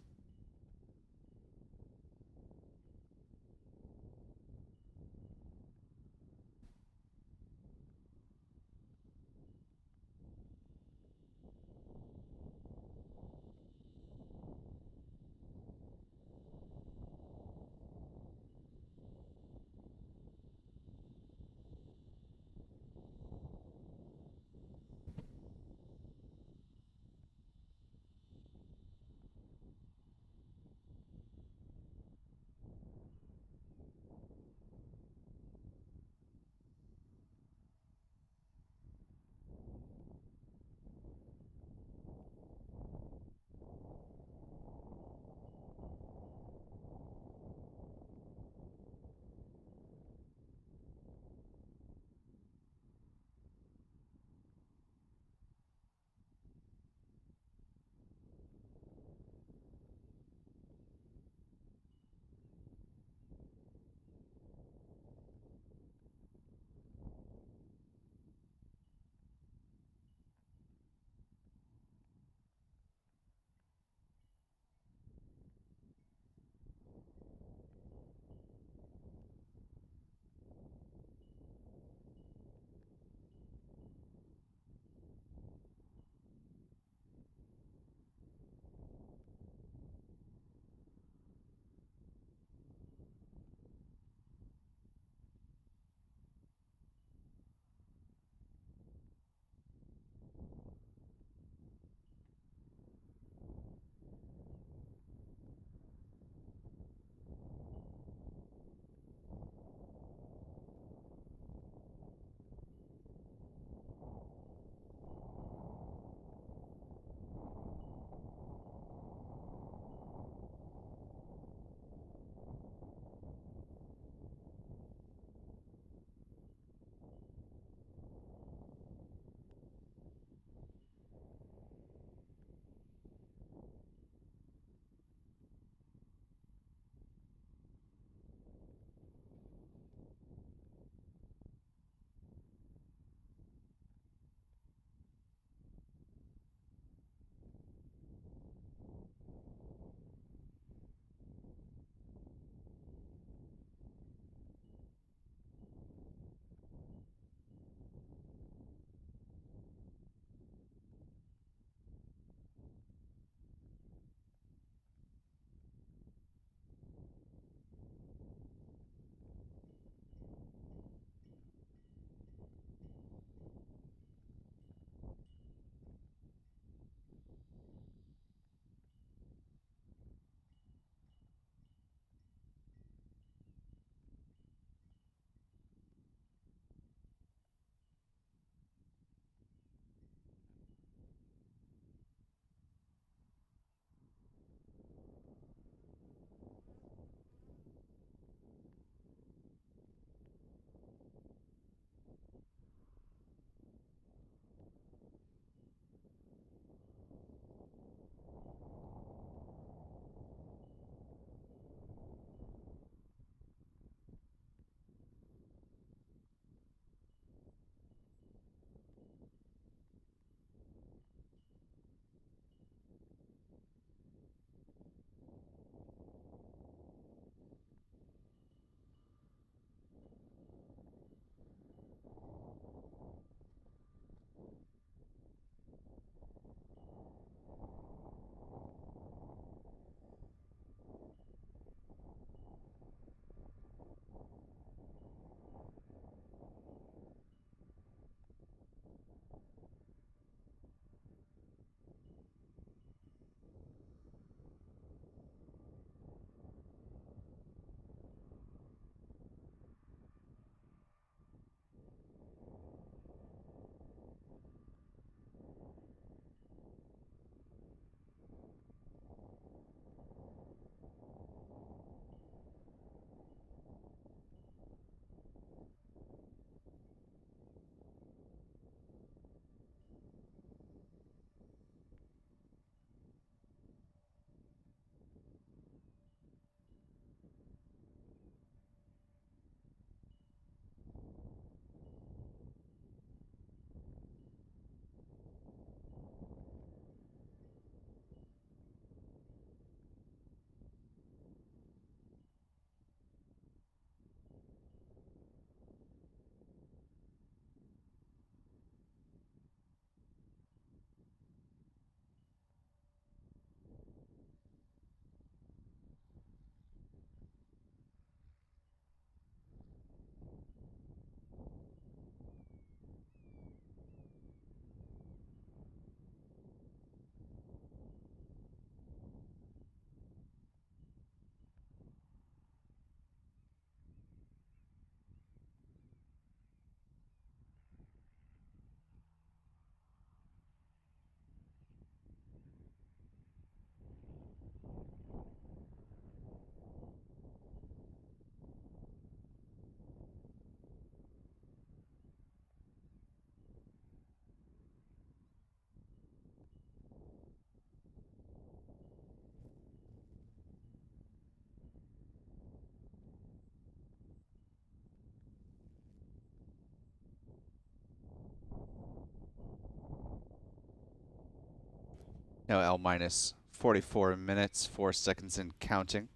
Now L minus 44 minutes, 4 seconds and counting.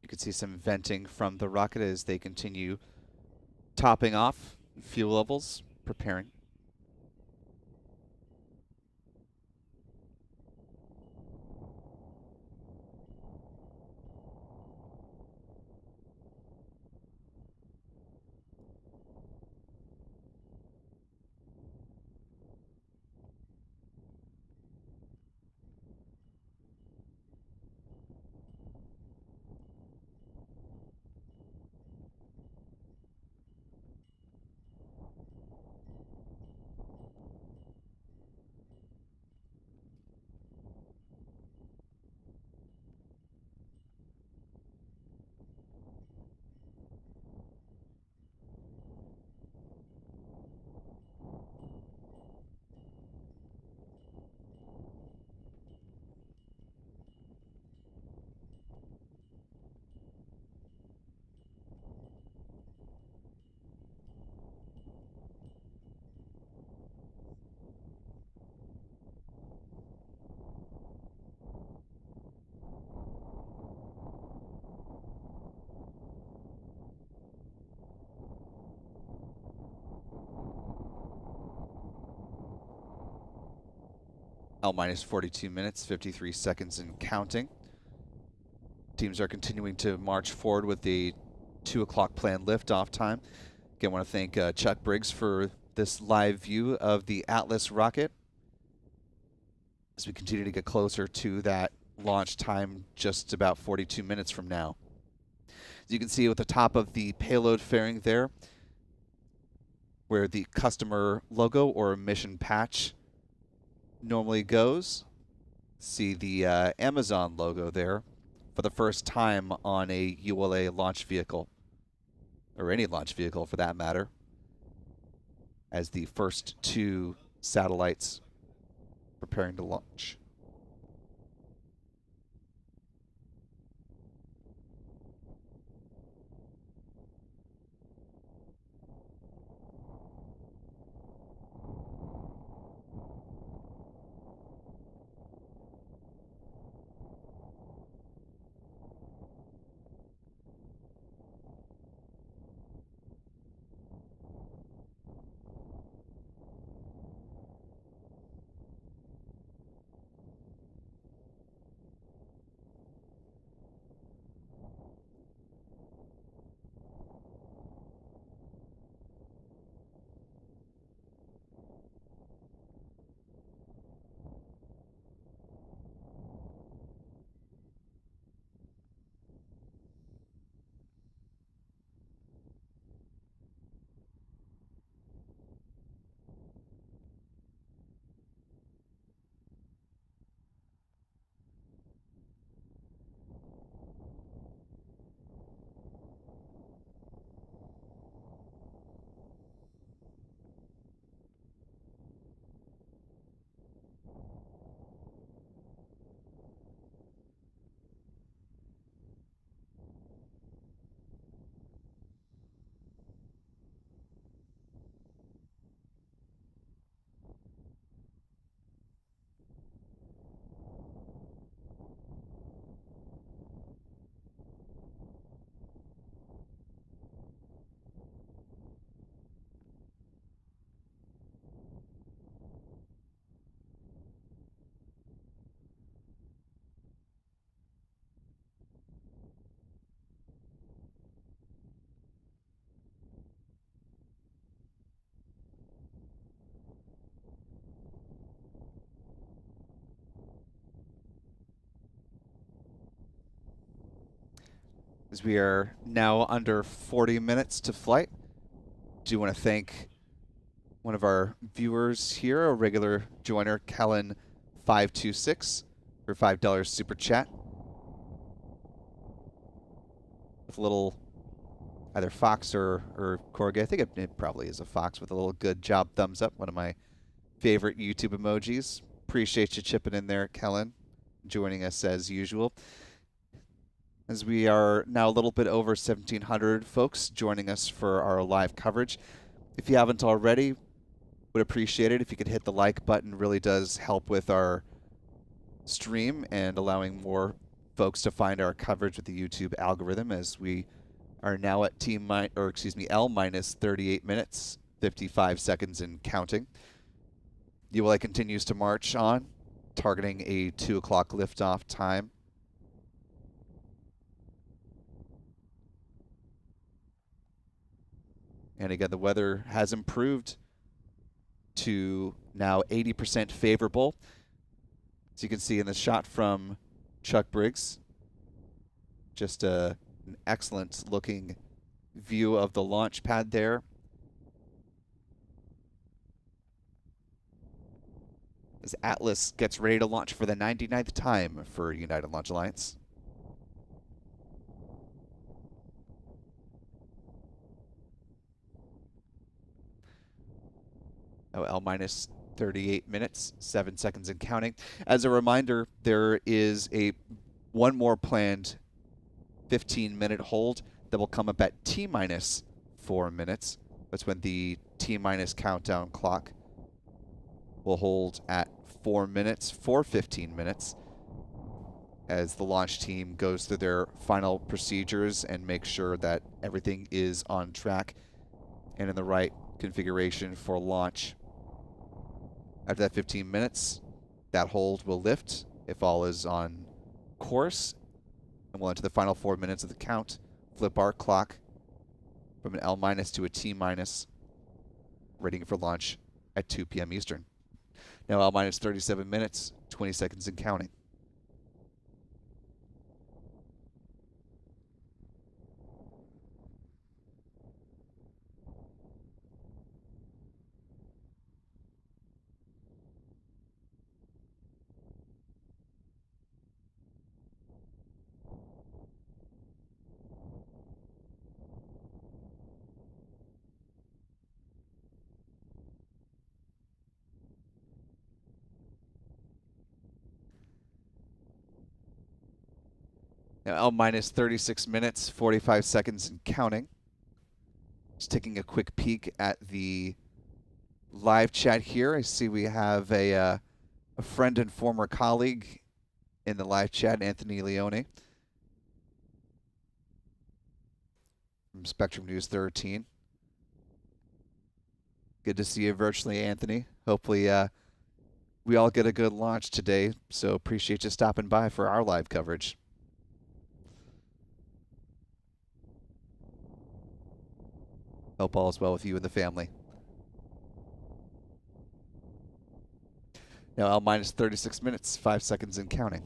You can see some venting from the rocket as they continue topping off fuel levels, preparing. L minus 42 minutes, 53 seconds and counting. Teams are continuing to march forward with the 2 o'clock planned liftoff time. Again, I want to thank Chuck Briggs for this live view of the Atlas rocket as we continue to get closer to that launch time just about 42 minutes from now. As you can see at the top of the payload fairing there, where the customer logo or mission patch normally goes, see the Amazon logo there for the first time on a ULA launch vehicle, or any launch vehicle for that matter, as the first 2 satellites preparing to launch. As we are now under 40 minutes to flight, do want to thank one of our viewers here, a regular joiner, Kellen526, for $5 super chat. With a little either fox or corgi. I think it probably is a fox with a little good job thumbs up, one of my favorite YouTube emojis. Appreciate you chipping in there, Kellen, joining us as usual. As we are now a little bit over 1,700 folks joining us for our live coverage. If you haven't already, Would appreciate it if you could hit the like button. Really does help with our stream and allowing more folks to find our coverage with the YouTube algorithm, as we are now at L minus 38 minutes, 55 seconds and counting. ULA continues to march on, targeting a 2 o'clock liftoff time. And again, the weather has improved to now 80% favorable. As you can see in the shot from Chuck Briggs, just an excellent looking view of the launch pad there. As Atlas gets ready to launch for the 99th time for United Launch Alliance. Oh, L minus 38 minutes, 7 seconds and counting. As a reminder, there is one more planned 15-minute hold that will come up at T minus 4 minutes. That's when the T minus countdown clock will hold at 4 minutes for 15 minutes as the launch team goes through their final procedures and makes sure that everything is on track and in the right configuration for launch. After that 15 minutes, that hold will lift if all is on course, and we'll enter the final 4 minutes of the count, flip our clock from an L minus to a T minus, ready for launch at 2 p.m. Eastern. Now L minus 37 minutes, 20 seconds and counting. Now L minus 36 minutes, 45 seconds and counting. Just taking a quick peek at the live chat here. I see we have a friend and former colleague in the live chat, Anthony Leone from Spectrum News 13. Good to see you virtually, Anthony. Hopefully we all get a good launch today, so appreciate you stopping by for our live coverage. Hope all is well with you and the family. Now L minus 36 minutes, 5 seconds and counting.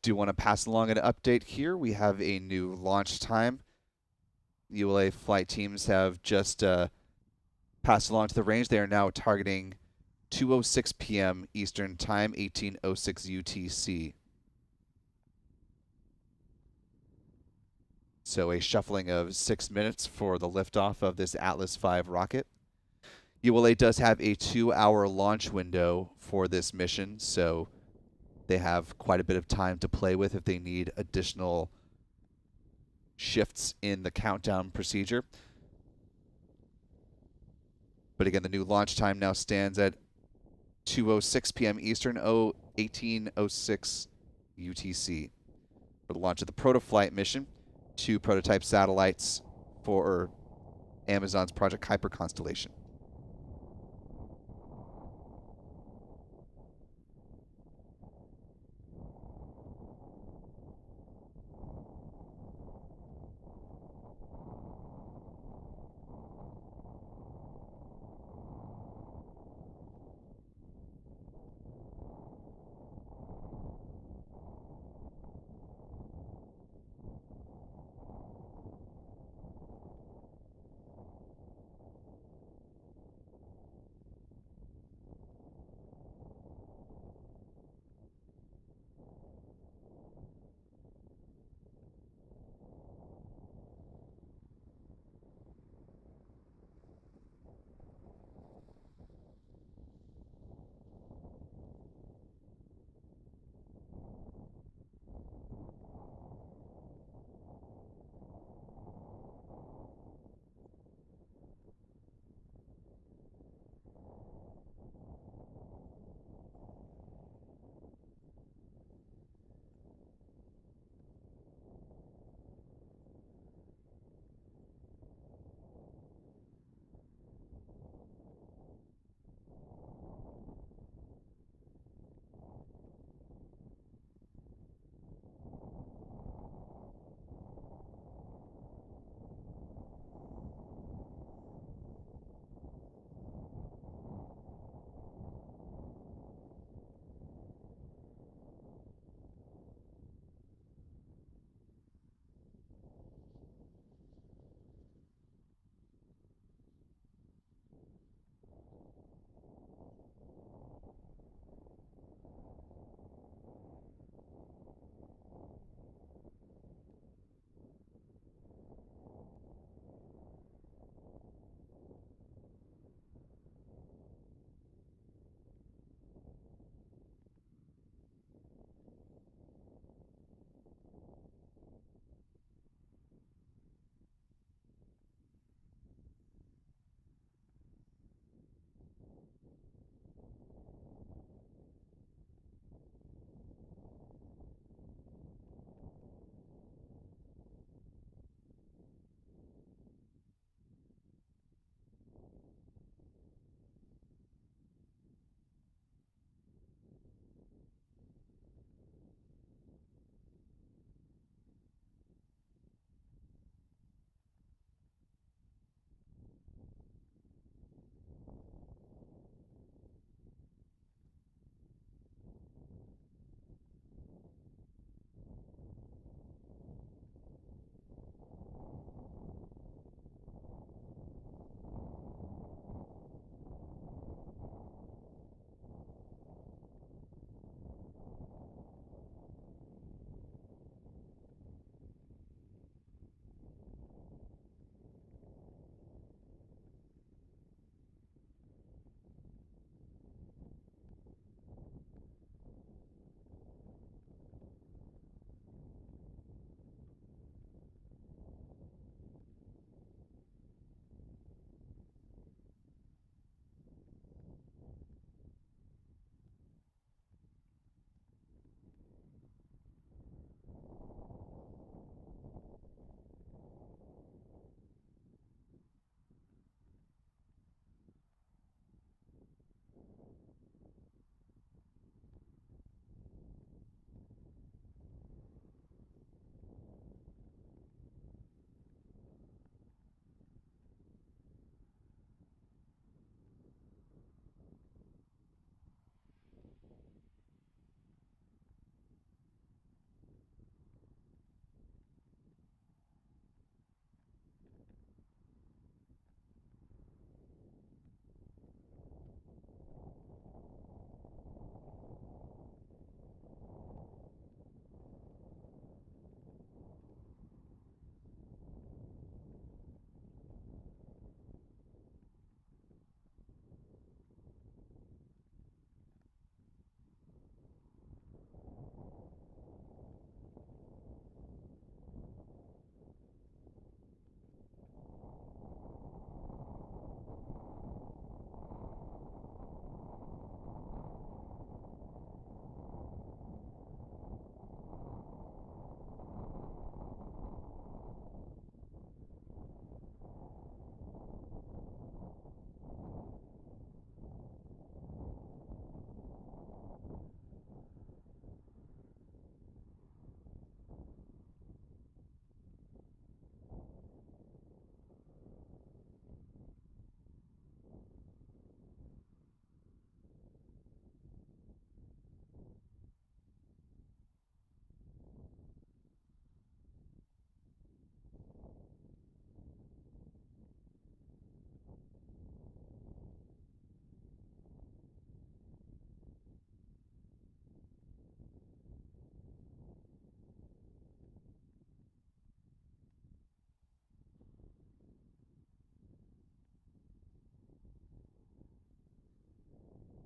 Do want to pass along an update here. We have a new launch time. ULA flight teams have just passed along to the range. They are now targeting 2:06 p.m. Eastern Time, 18:06 UTC. So a shuffling of 6 minutes for the liftoff of this Atlas V rocket. ULA does have a 2-hour launch window for this mission, so they have quite a bit of time to play with if they need additional shifts in the countdown procedure. But again, the new launch time now stands at 2:06 p.m. Eastern, 18:06 UTC. For the launch of the Protoflight mission, 2 prototype satellites for Amazon's Project Kuiper constellation.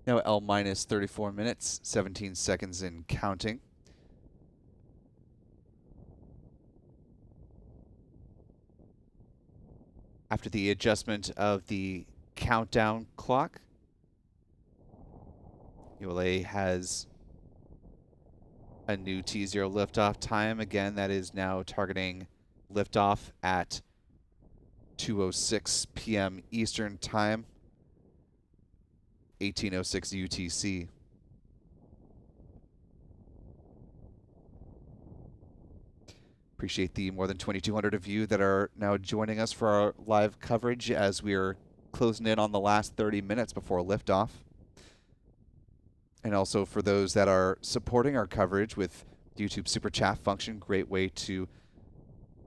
Now L minus 34 minutes, 17 seconds and counting. After the adjustment of the countdown clock, ULA has a new T0 liftoff time. Again, that is now targeting liftoff at 2:06 p.m. Eastern Time, 18:06 UTC. Appreciate the more than 2,200 of you that are now joining us for our live coverage as we are closing in on the last 30 minutes before liftoff. And also for those that are supporting our coverage with YouTube Super Chat function, great way to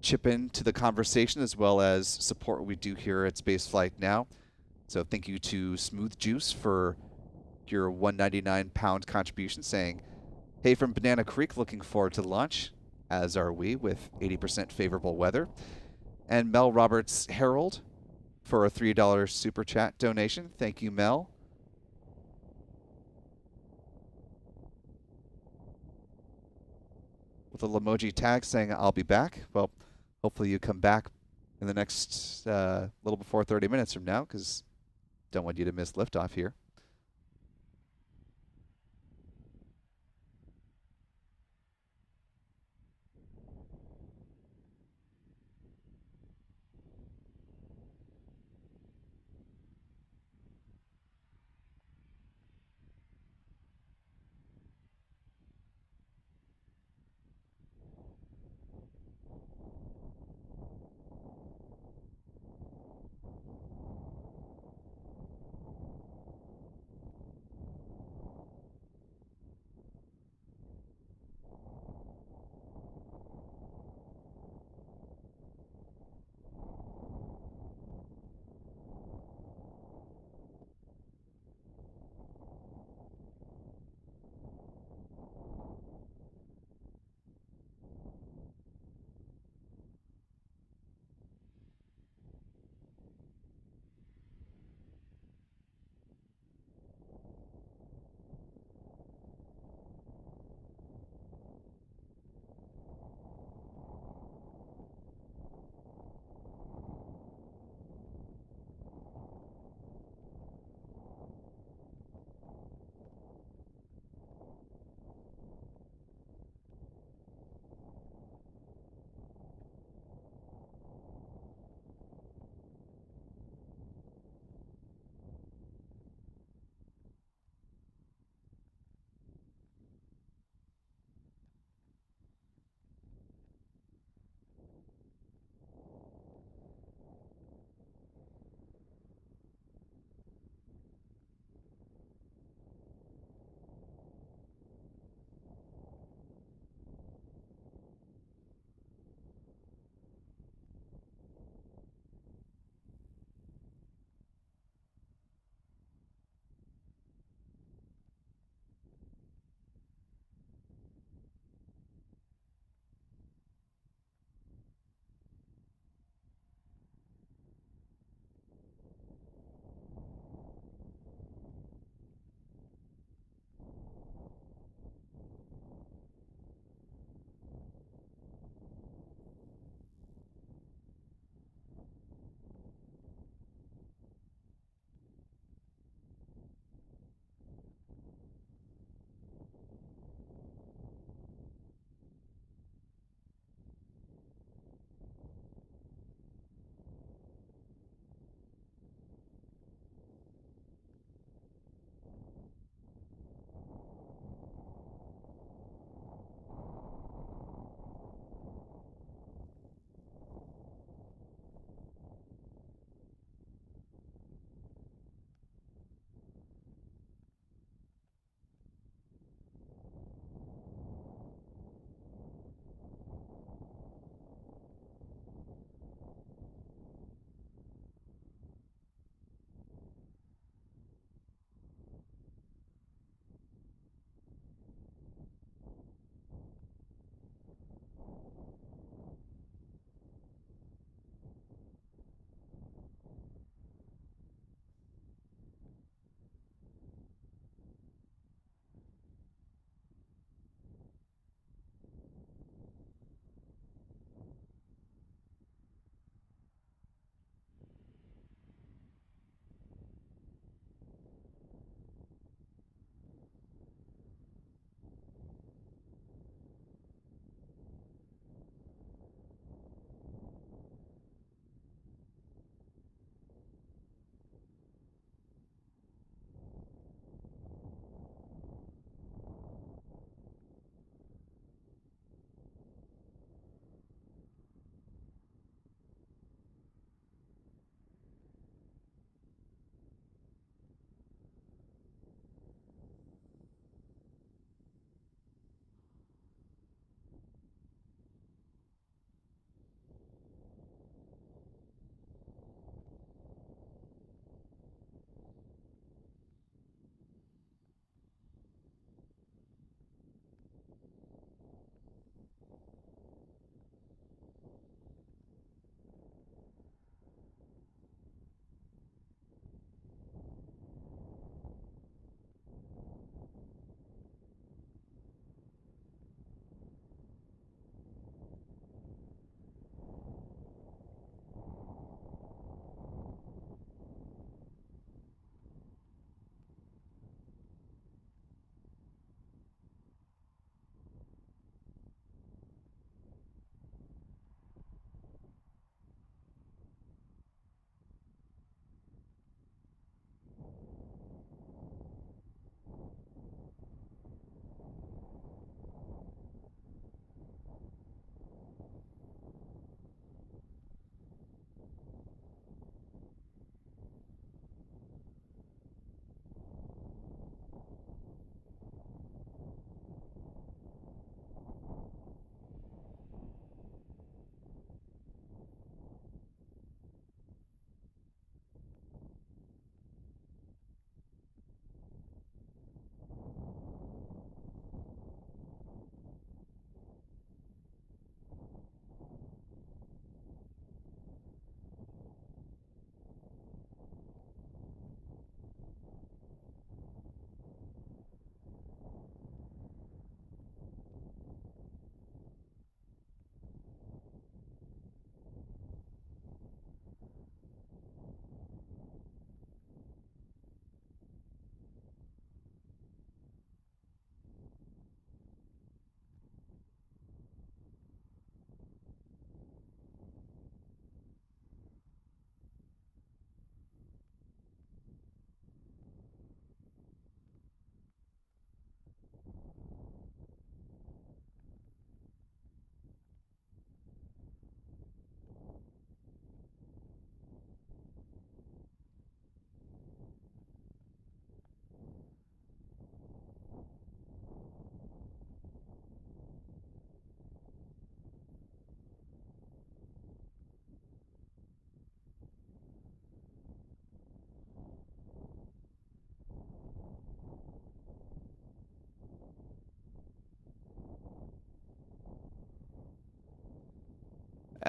chip into the conversation as well as support what we do here at Spaceflight Now. So thank you to Smooth Juice for your 199 pound contribution, saying, hey, from Banana Creek, looking forward to the launch, as are we, with 80% favorable weather. And Mel Roberts Harold for a $3 Super Chat donation. Thank you, Mel. With a Lamoji tag saying, I'll be back. Well, hopefully you come back in the next little before 30 minutes from now, because don't want you to miss liftoff here.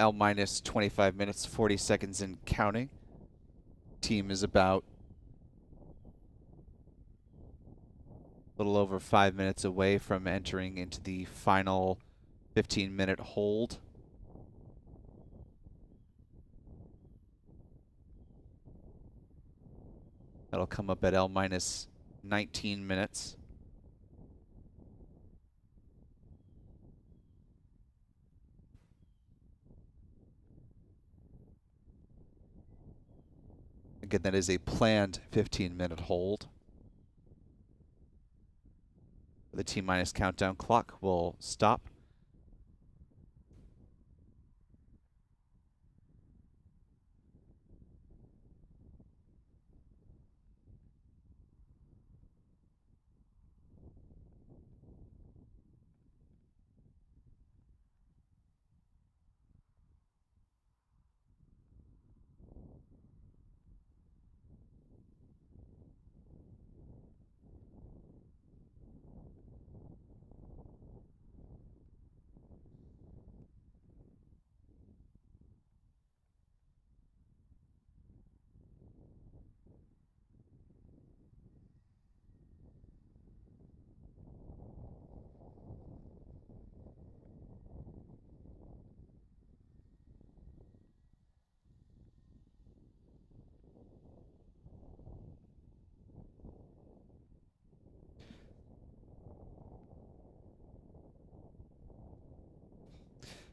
L minus 25 minutes, 40 seconds and counting. Team is about a little over 5 minutes away from entering into the final 15-minute hold. That'll come up at L minus 19 minutes. Again, that is a planned 15-minute hold. The T-minus countdown clock will stop.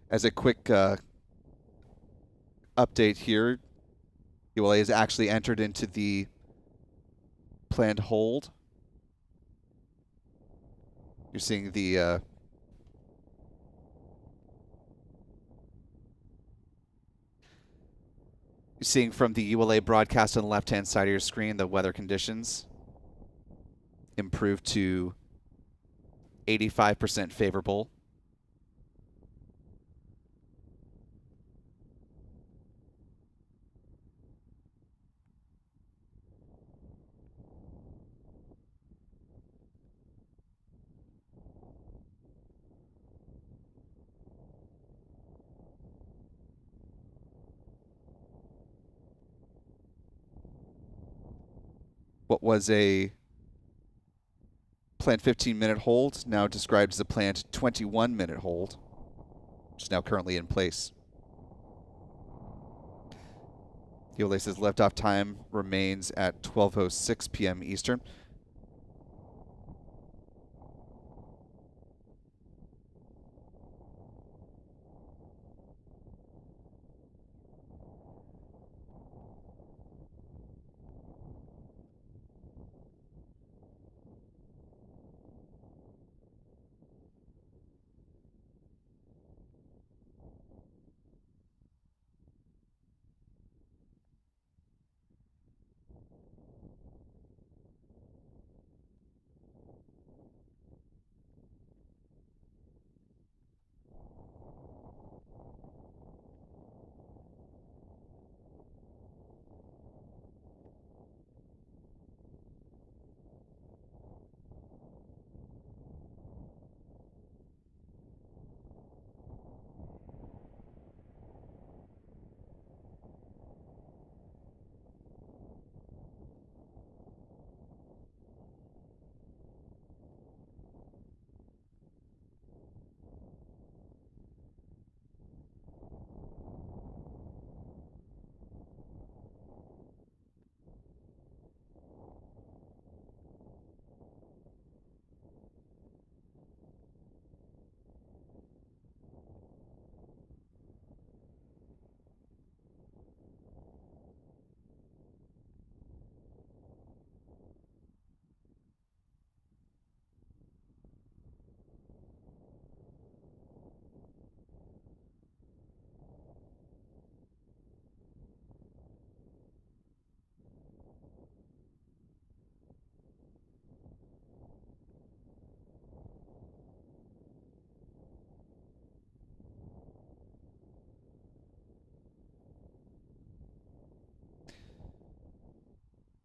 As a quick update here, ULA has actually entered into the planned hold. You're seeing the you're seeing from the ULA broadcast on the left-hand side of your screen the weather conditions improved to 85% favorable. What was a planned 15-minute hold now described as a planned 21-minute hold, which is now currently in place. ULA says liftoff time remains at 12:06 p.m. Eastern.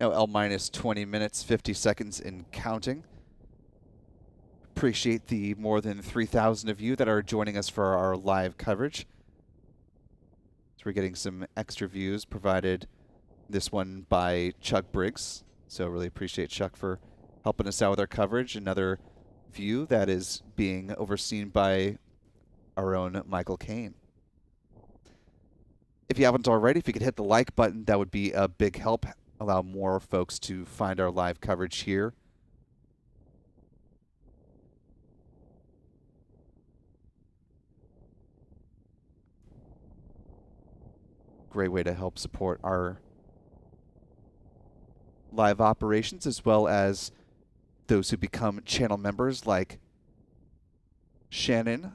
Now L minus 20 minutes, 50 seconds and counting. Appreciate the more than 3,000 of you that are joining us for our live coverage. So we're getting some extra views provided, this one by Chuck Briggs. So really appreciate Chuck for helping us out with our coverage. Another view that is being overseen by our own Michael Kane. If you haven't already, if you could hit the like button, that would be a big help. Allow more folks to find our live coverage here. Great way to help support our live operations, as well as those who become channel members like Shannon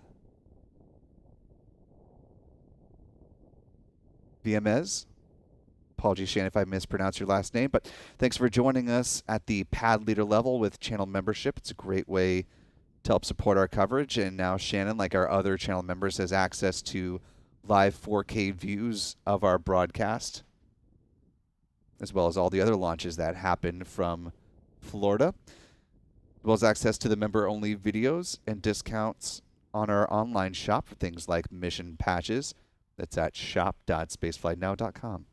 Viemez. Apologies, Shannon, if I mispronounce your last name, but thanks for joining us at the pad leader level with channel membership. It's a great way to help support our coverage. And now Shannon, like our other channel members, has access to live 4K views of our broadcast, as well as all the other launches that happen from Florida, as well as access to the member-only videos and discounts on our online shop for things like mission patches. That's at shop.spaceflightnow.com.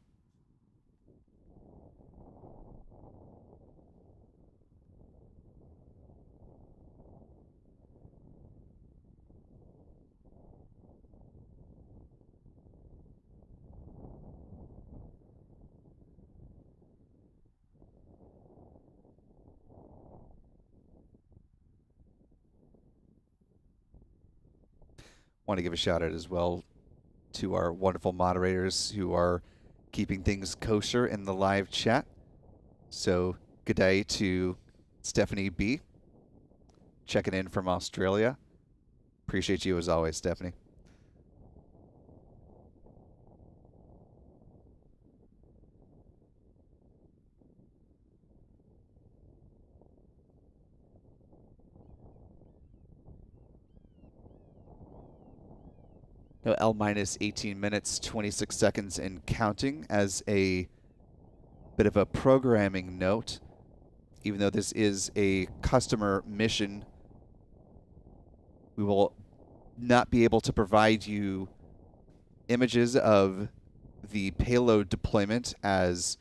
Want to give a shout out as well to our wonderful moderators who are keeping things kosher in the live chat. So good day to Stephanie B, checking in from Australia. Appreciate you as always, Stephanie. L minus 18 minutes, 26 seconds and counting. As a bit of a programming note, even though this is a customer mission, we will not be able to provide you images of the payload deployment, as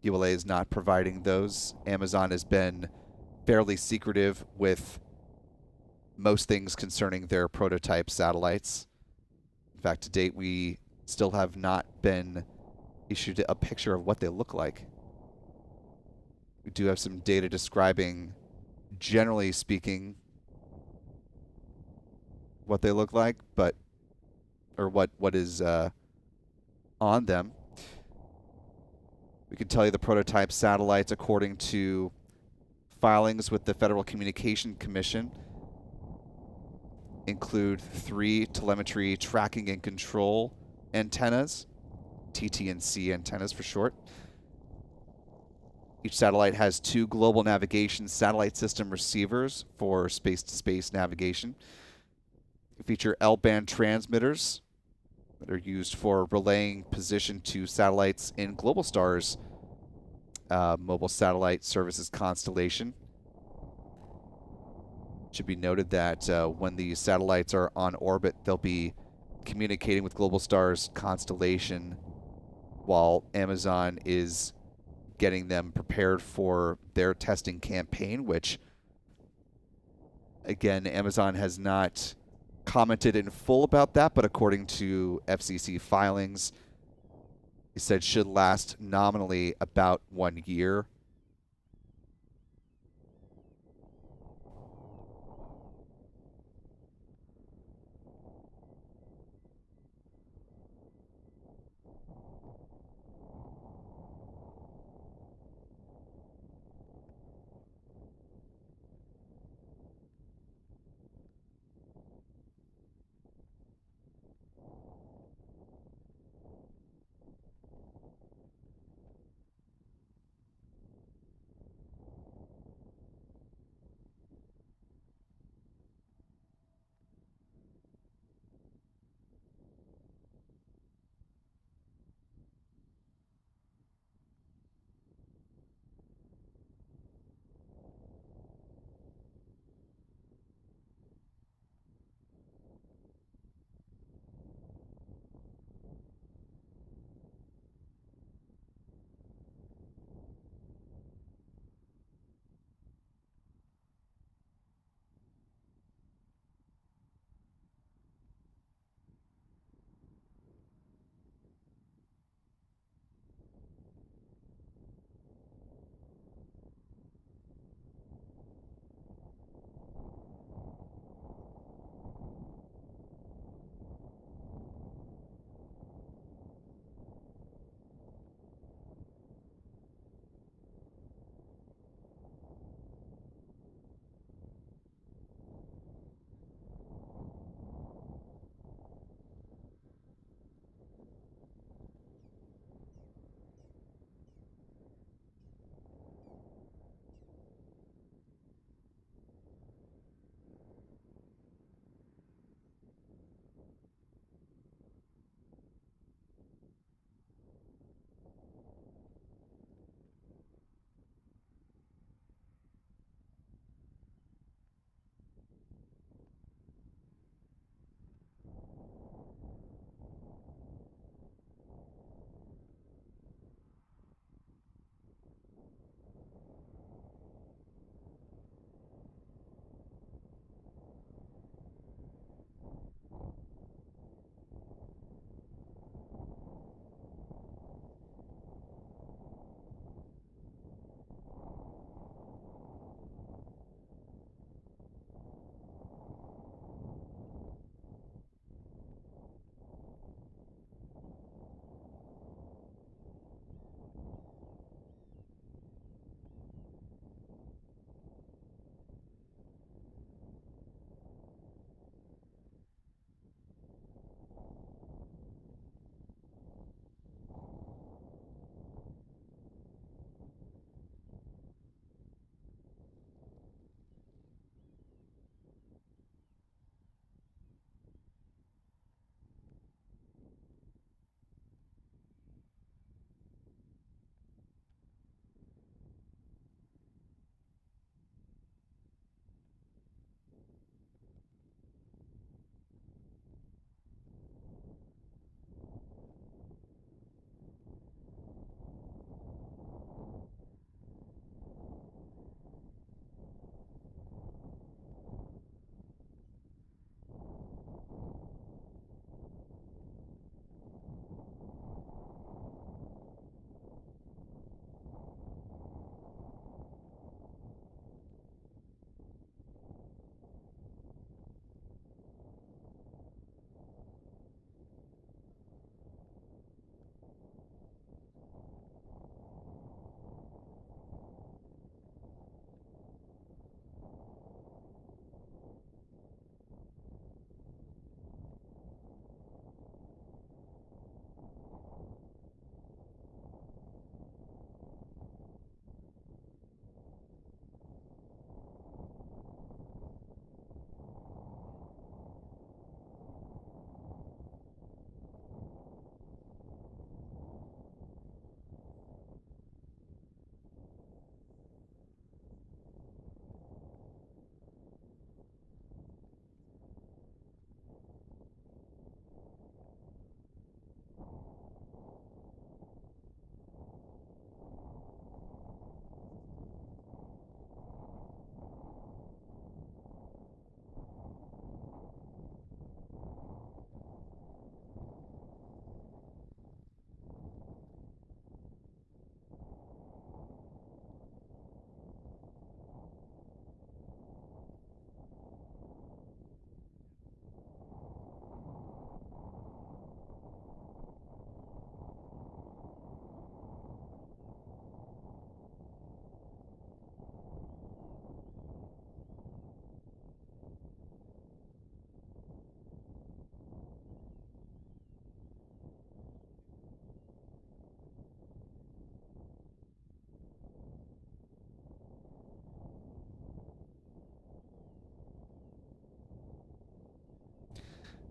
ULA is not providing those. Amazon has been fairly secretive with most things concerning their prototype satellites. In fact, to date, we still have not been issued a picture of what they look like. We do have some data describing, generally speaking, what they look like, but or what is on them. We can tell you the prototype satellites, according to filings with the Federal Communication Commission, include 3 telemetry tracking and control antennas, TT&C antennas for short. Each satellite has 2 global navigation satellite system receivers for space-to-space navigation. They feature L-band transmitters that are used for relaying position to satellites in Globalstar's mobile satellite services constellation. It should be noted that when the satellites are on orbit, they'll be communicating with Globalstar's constellation while Amazon is getting them prepared for their testing campaign, which, again, Amazon has not commented in full about that, but according to FCC filings, he said should last nominally about 1 year.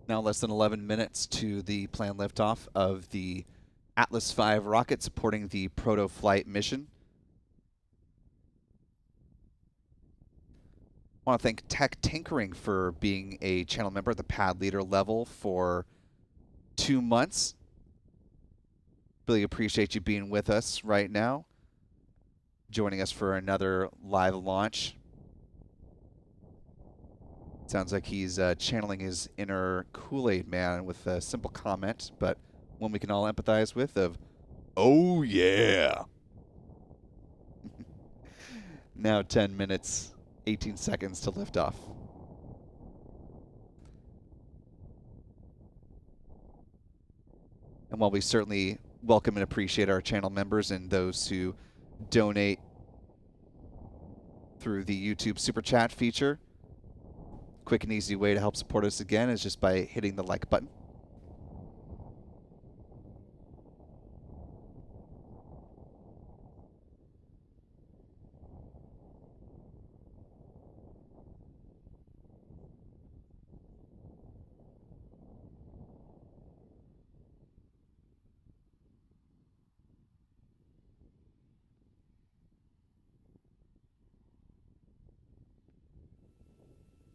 Now less than 11 minutes to the planned liftoff of the Atlas V rocket supporting the proto-flight mission. I want to thank Tech Tinkering for being a channel member at the pad leader level for 2 months. Really appreciate you being with us right now, joining us for another live launch. Sounds like he's channeling his inner Kool-Aid man with a simple comment, but one we can all empathize with of, "Oh yeah." Now 10 minutes, 18 seconds to liftoff. And while we certainly welcome and appreciate our channel members and those who donate through the YouTube Super Chat feature, quick and easy way to help support us again is just by hitting the like button.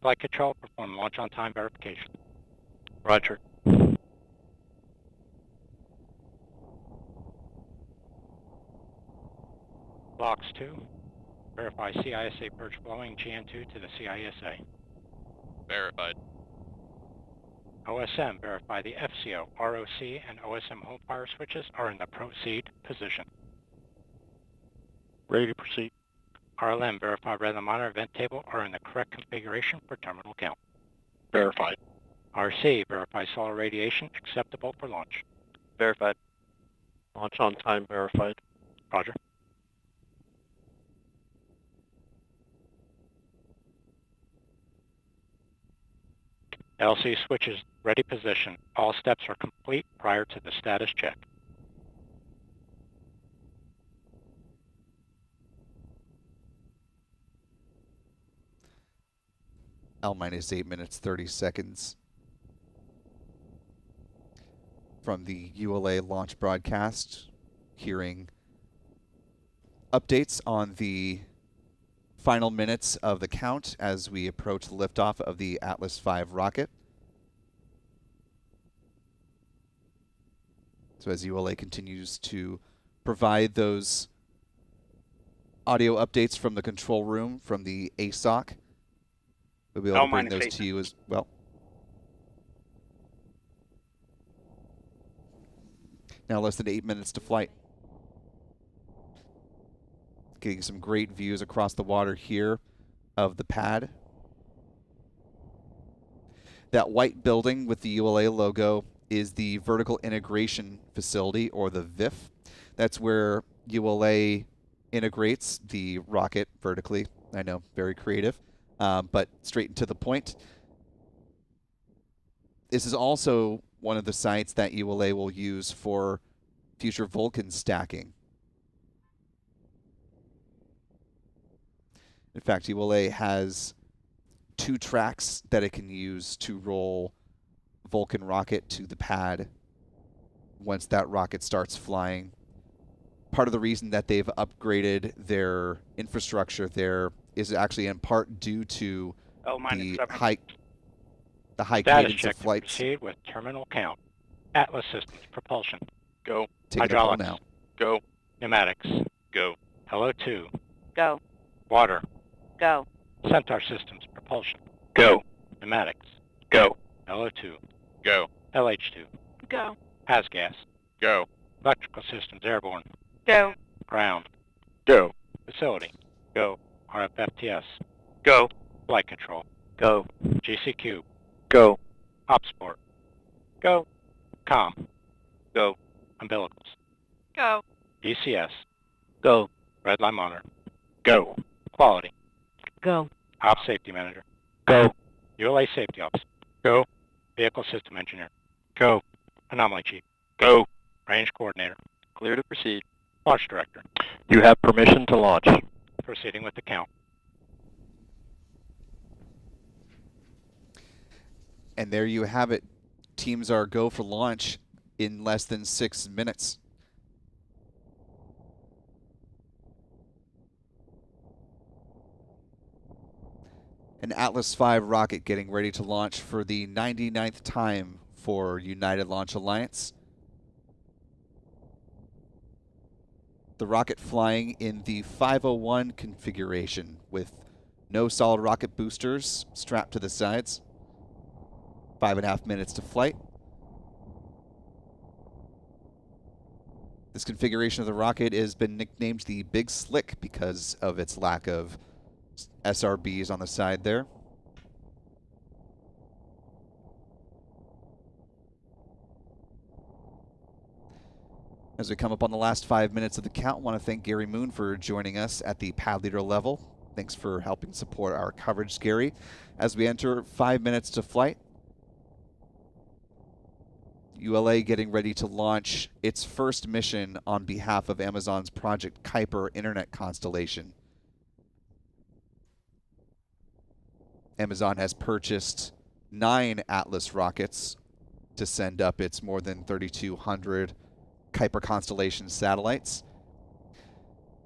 Flight control, perform launch on time verification. Roger. Blocks 2, verify CISA purge flowing GN2 to the CISA. Verified. OSM, verify the FCO, ROC, and OSM home fire switches are in the proceed position. Ready to proceed. RLM, verify red line monitor event table are in the correct configuration for terminal count. Verified. RC, verify solar radiation acceptable for launch. Verified. Launch on time verified. Roger. LC switches ready position. All steps are complete prior to the status check. L minus 8 minutes, 30 seconds from the ULA launch broadcast, hearing updates on the final minutes of the count as we approach the liftoff of the Atlas V rocket. So as ULA continues to provide those audio updates from the control room, from the ASOC, we'll be able to bring those to you as well. Now less than 8 minutes to flight. Getting some great views across the water here of the pad. That white building with the ULA logo is the Vertical Integration Facility, or the VIF. That's where ULA integrates the rocket vertically. I know, very creative, but straight and to the point. This is also one of the sites that ULA will use for future Vulcan stacking. In fact, ULA has 2 tracks that it can use to roll Vulcan rocket to the pad once that rocket starts flying. Part of the reason that they've upgraded their infrastructure there is actually in part due to the high cadence of flights. Proceed with terminal count. Atlas systems, propulsion. Go. Take it all Hydraulics. now. Go. Pneumatics. Go. Hello 2. Go. Water. Go. Centaur systems, propulsion. Go. Pneumatics. Go. Hello 2. Go. LH2. Go. Gas. Go. Electrical systems, airborne. Go. Ground. Go. Facility. Go. RFFTS. Go. Flight control. Go. GCQ. Go. Opsport. Go. Com. Go. Umbilicals. Go. DCS. Go. Red line monitor. Go. Quality. Go. Ops safety manager. Go. ULA safety ops. Go. Vehicle system engineer. Go. Anomaly chief. Go. Range coordinator. Clear to proceed. Launch director. You have permission to launch. Proceeding with the count. And there you have it, teams are go for launch in less than 6 minutes. An Atlas V rocket getting ready to launch for the 99th time for United Launch Alliance. The rocket flying in the 501 configuration with no solid rocket boosters strapped to the sides. 5.5 minutes to flight. This configuration of the rocket has been nicknamed the Big Slick because of its lack of SRBs on the side there. As we come up on the last 5 minutes of the count, I want to thank Gary Moon for joining us at the pad leader level. Thanks for helping support our coverage, Gary. As we enter 5 minutes to flight, ULA getting ready to launch its first mission on behalf of Amazon's Project Kuiper internet constellation. Amazon has purchased 9 Atlas rockets to send up its more than 3,200 Kuiper constellation satellites.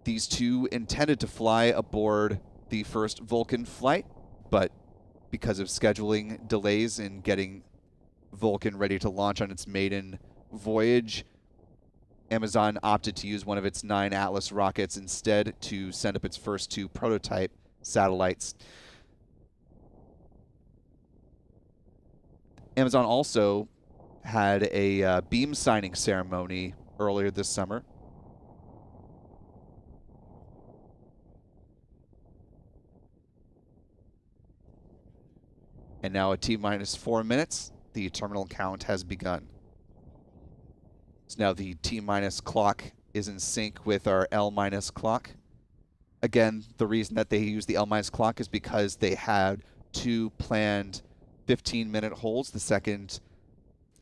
These 2 intended to fly aboard the first Vulcan flight, but because of scheduling delays in getting Vulcan ready to launch on its maiden voyage, Amazon opted to use one of its 9 Atlas rockets instead to send up its first 2 prototype satellites. Amazon also had a beam signing ceremony earlier this summer. And now at T-minus 4 minutes, the terminal count has begun. So now the T-minus clock is in sync with our L-minus clock. Again, the reason that they use the L-minus clock is because they had 2 planned 15-minute holds. The second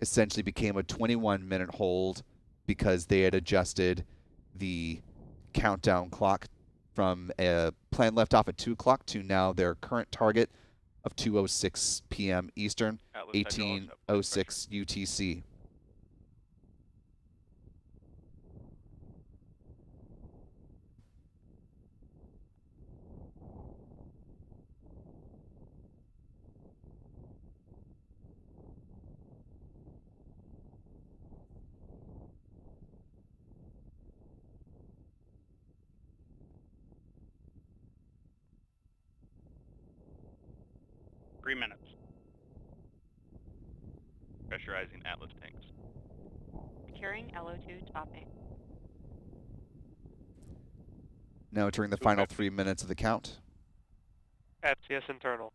essentially became a 21-minute hold because they had adjusted the countdown clock from a planned liftoff at 2 o'clock to now their current target of 2:06 p.m. Eastern, 18:06 UTC. Minutes. Pressurizing Atlas tanks. Securing LO2 topping. Now entering the final 3 minutes of the count. ATCS internal.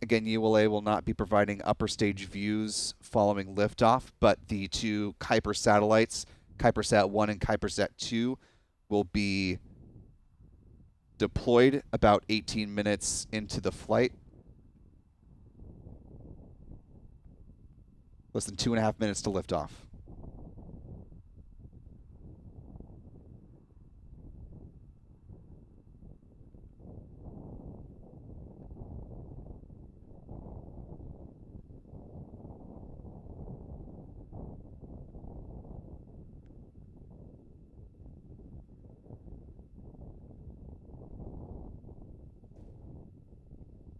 Again, ULA will not be providing upper stage views following liftoff, but the 2 Kuiper satellites, KuiperSat 1 and KuiperSat 2, will be deployed about 18 minutes into the flight. Less than 2.5 minutes to liftoff.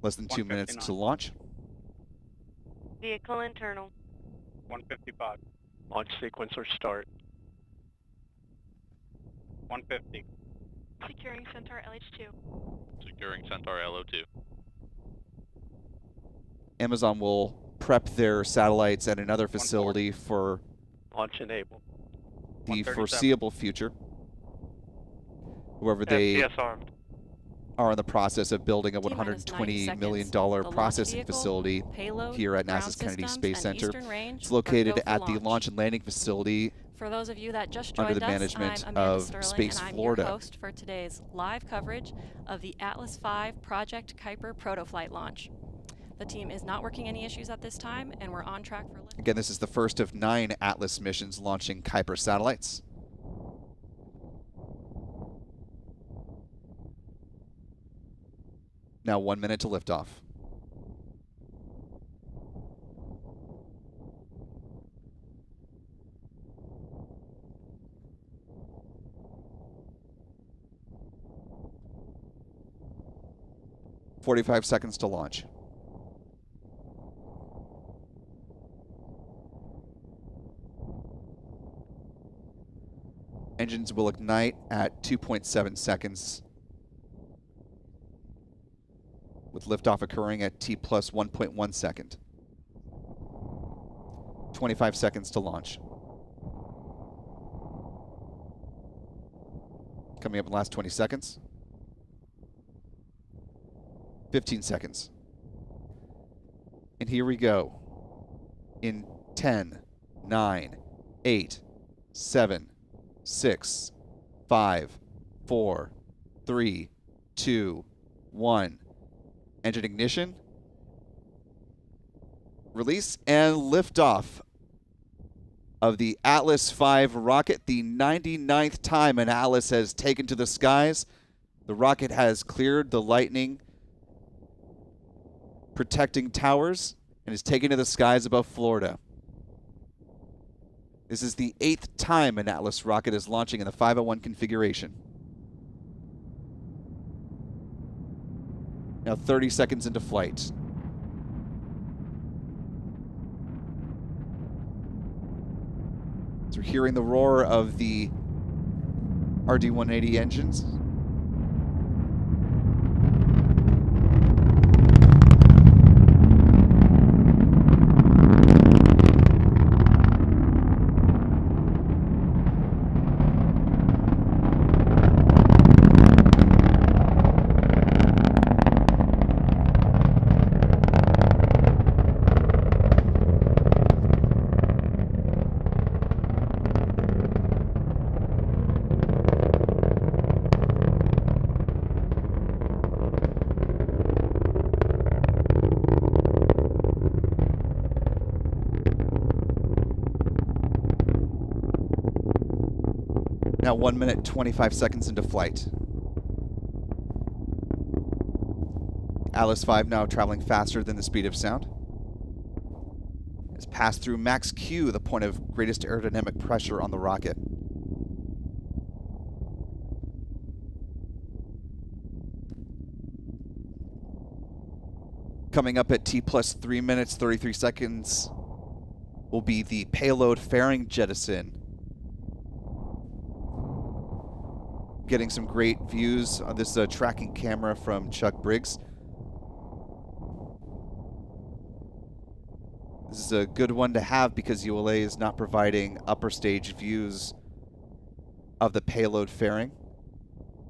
Less than 2 minutes to launch. Vehicle internal. 155. Launch sequencer start. 150. Securing Centaur LH2. Securing Centaur LO2. Amazon will prep their satellites at another facility for Launch enable. the foreseeable future. However, they ATCS armed. are in the process of building a T-minus 90 $120 million seconds. The launch processing vehicle, facility payload, here at ground NASA's Kennedy systems, Space and Center. Eastern Range It's are located go for at the launch. launch and landing facility For those of you that just under joined the us, management I'm Amanda of Sterling, Space and I'm Florida. your host for today's live coverage of the Atlas V Project Kuiper protoflight launch. The team is not working any issues at this time, and we're on track for lift. Again, this is the first of 9 Atlas missions launching Kuiper satellites. Now 1 minute to liftoff. 45 seconds to launch. Engines will ignite at 2.7 seconds, with liftoff occurring at T plus 1.1 second. 25 seconds to launch. Coming up in the last 20 seconds. 15 seconds. And here we go. In 10, 9, 8, 7, 6, 5, 4, 3, 2, 1. Engine ignition. Release and liftoff of the Atlas V rocket, the 99th time an Atlas has taken to the skies. The rocket has cleared the lightning protecting towers and is taken to the skies above Florida. This is the 8th time an Atlas rocket is launching in the 501 configuration. Now 30 seconds into flight. So we're hearing the roar of the RD-180 engines. Now 1 minute, 25 seconds into flight. Atlas V now traveling faster than the speed of sound. Has passed through max Q, the point of greatest aerodynamic pressure on the rocket. Coming up at T plus 3 minutes, 33 seconds will be the payload fairing jettison. Getting some great views on this tracking camera from Chuck Briggs. This is a good one to have because ULA is not providing upper stage views of the payload fairing.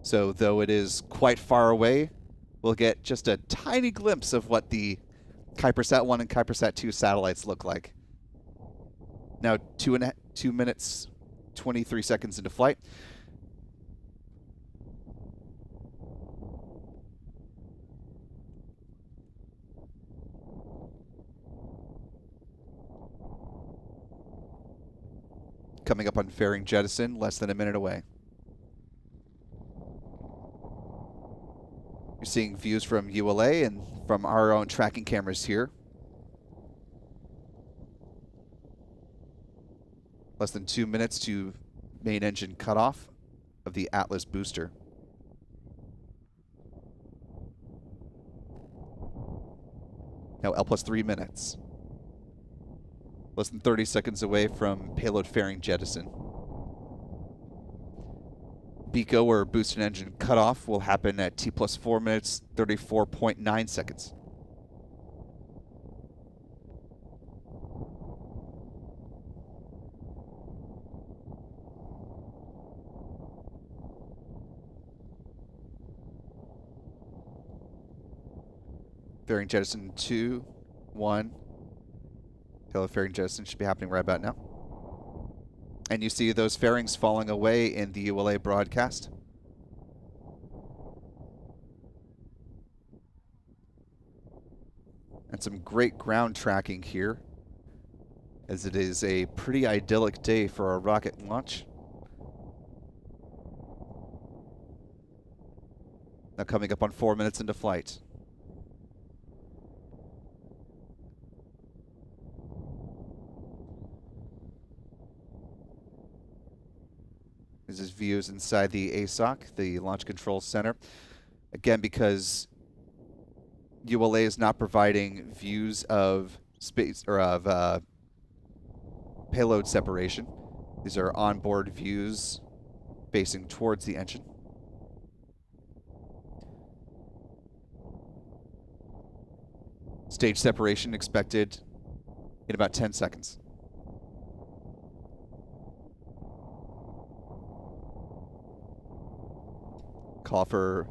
So though it is quite far away, we'll get just a tiny glimpse of what the Kuipersat 1 and Kuipersat 2 satellites look like. Now 2 minutes, 23 seconds into flight. Coming up on fairing jettison, less than a minute away. You're seeing views from ULA and from our own tracking cameras here. Less than 2 minutes to main engine cutoff of the Atlas booster. Now L plus 3 minutes. Less than 30 seconds away from payload fairing jettison. BECO, or boosted engine cutoff, will happen at T plus 4 minutes, 34.9 seconds. Fairing jettison 2, 1. Payload fairing jettison should be happening right about now. And you see those fairings falling away in the ULA broadcast. And some great ground tracking here, as it is a pretty idyllic day for a rocket launch. Now coming up on 4 minutes into flight. This is views inside the ASOC, the Launch Control Center. Again, because ULA is not providing views of space or of payload separation. These are onboard views facing towards the engine. Stage separation expected in about 10 seconds. Call for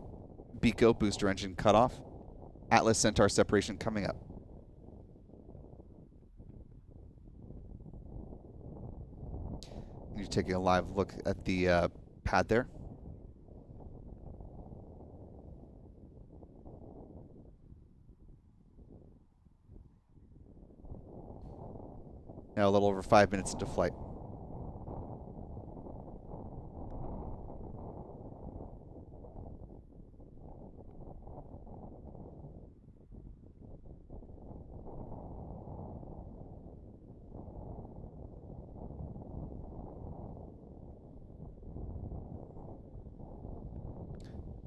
BECO, booster engine cutoff. Atlas Centaur separation coming up. You're taking a live look at the pad there. Now a little over 5 minutes into flight.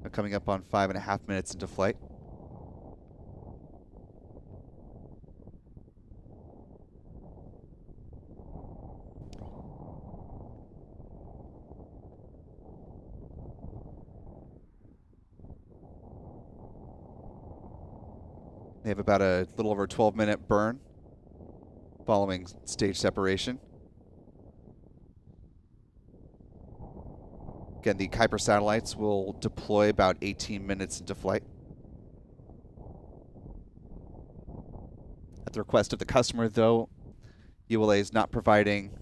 Now coming up on 5.5 minutes into flight. They have about a little over 12-minute burn following stage separation. Again, the Kuiper satellites will deploy about 18 minutes into flight. At the request of the customer, though, ULA is not providing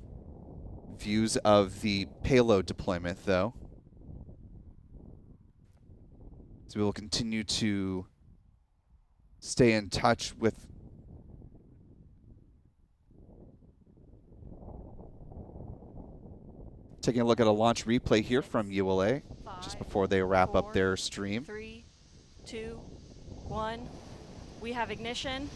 views of the payload deployment, though. So we will continue to stay in touch with taking a look at a launch replay here from ULA just before they wrap up their stream. 3, 2, 1. We have ignition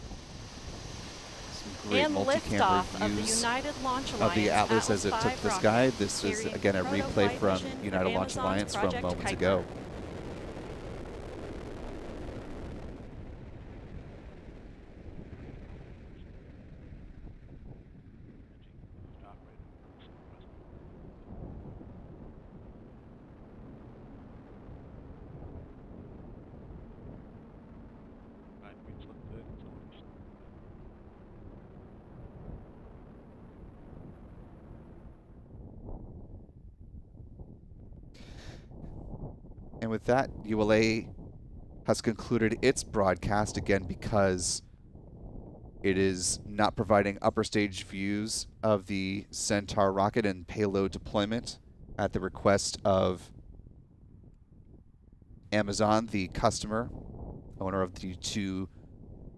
Some great and multi-camera liftoff of the views United Launch of Alliance the Atlas as it took 5 the rocket, sky. This is carrying again a replay prototype from mission United of Launch Amazon's Alliance from Project moments Kuiper. ago. And with that, ULA has concluded its broadcast again because it is not providing upper stage views of the Centaur rocket and payload deployment at the request of Amazon, the customer, owner of the 2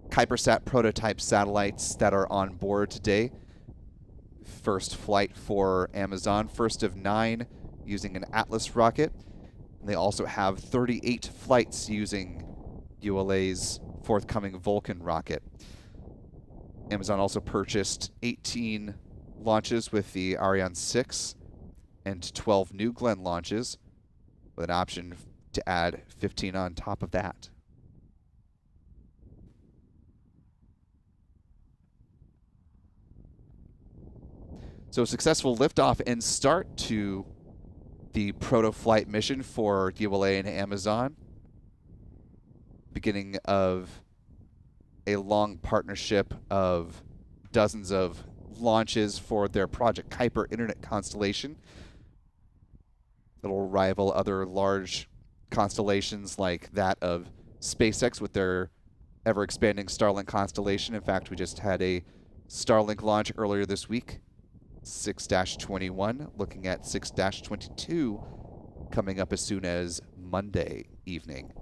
KuiperSat prototype satellites that are on board today. First flight for Amazon, first of 9 using an Atlas rocket. And they also have 38 flights using ULA's forthcoming Vulcan rocket. Amazon also purchased 18 launches with the Ariane 6 and 12 New Glenn launches with an option to add 15 on top of that. So successful liftoff and start to the proto-flight mission for ULA and Amazon. Beginning of a long partnership of dozens of launches for their Project Kuiper internet constellation. It'll rival other large constellations like that of SpaceX with their ever-expanding Starlink constellation. In fact, we just had a Starlink launch earlier this week. 6-21, looking at 6-22 coming up as soon as Monday evening.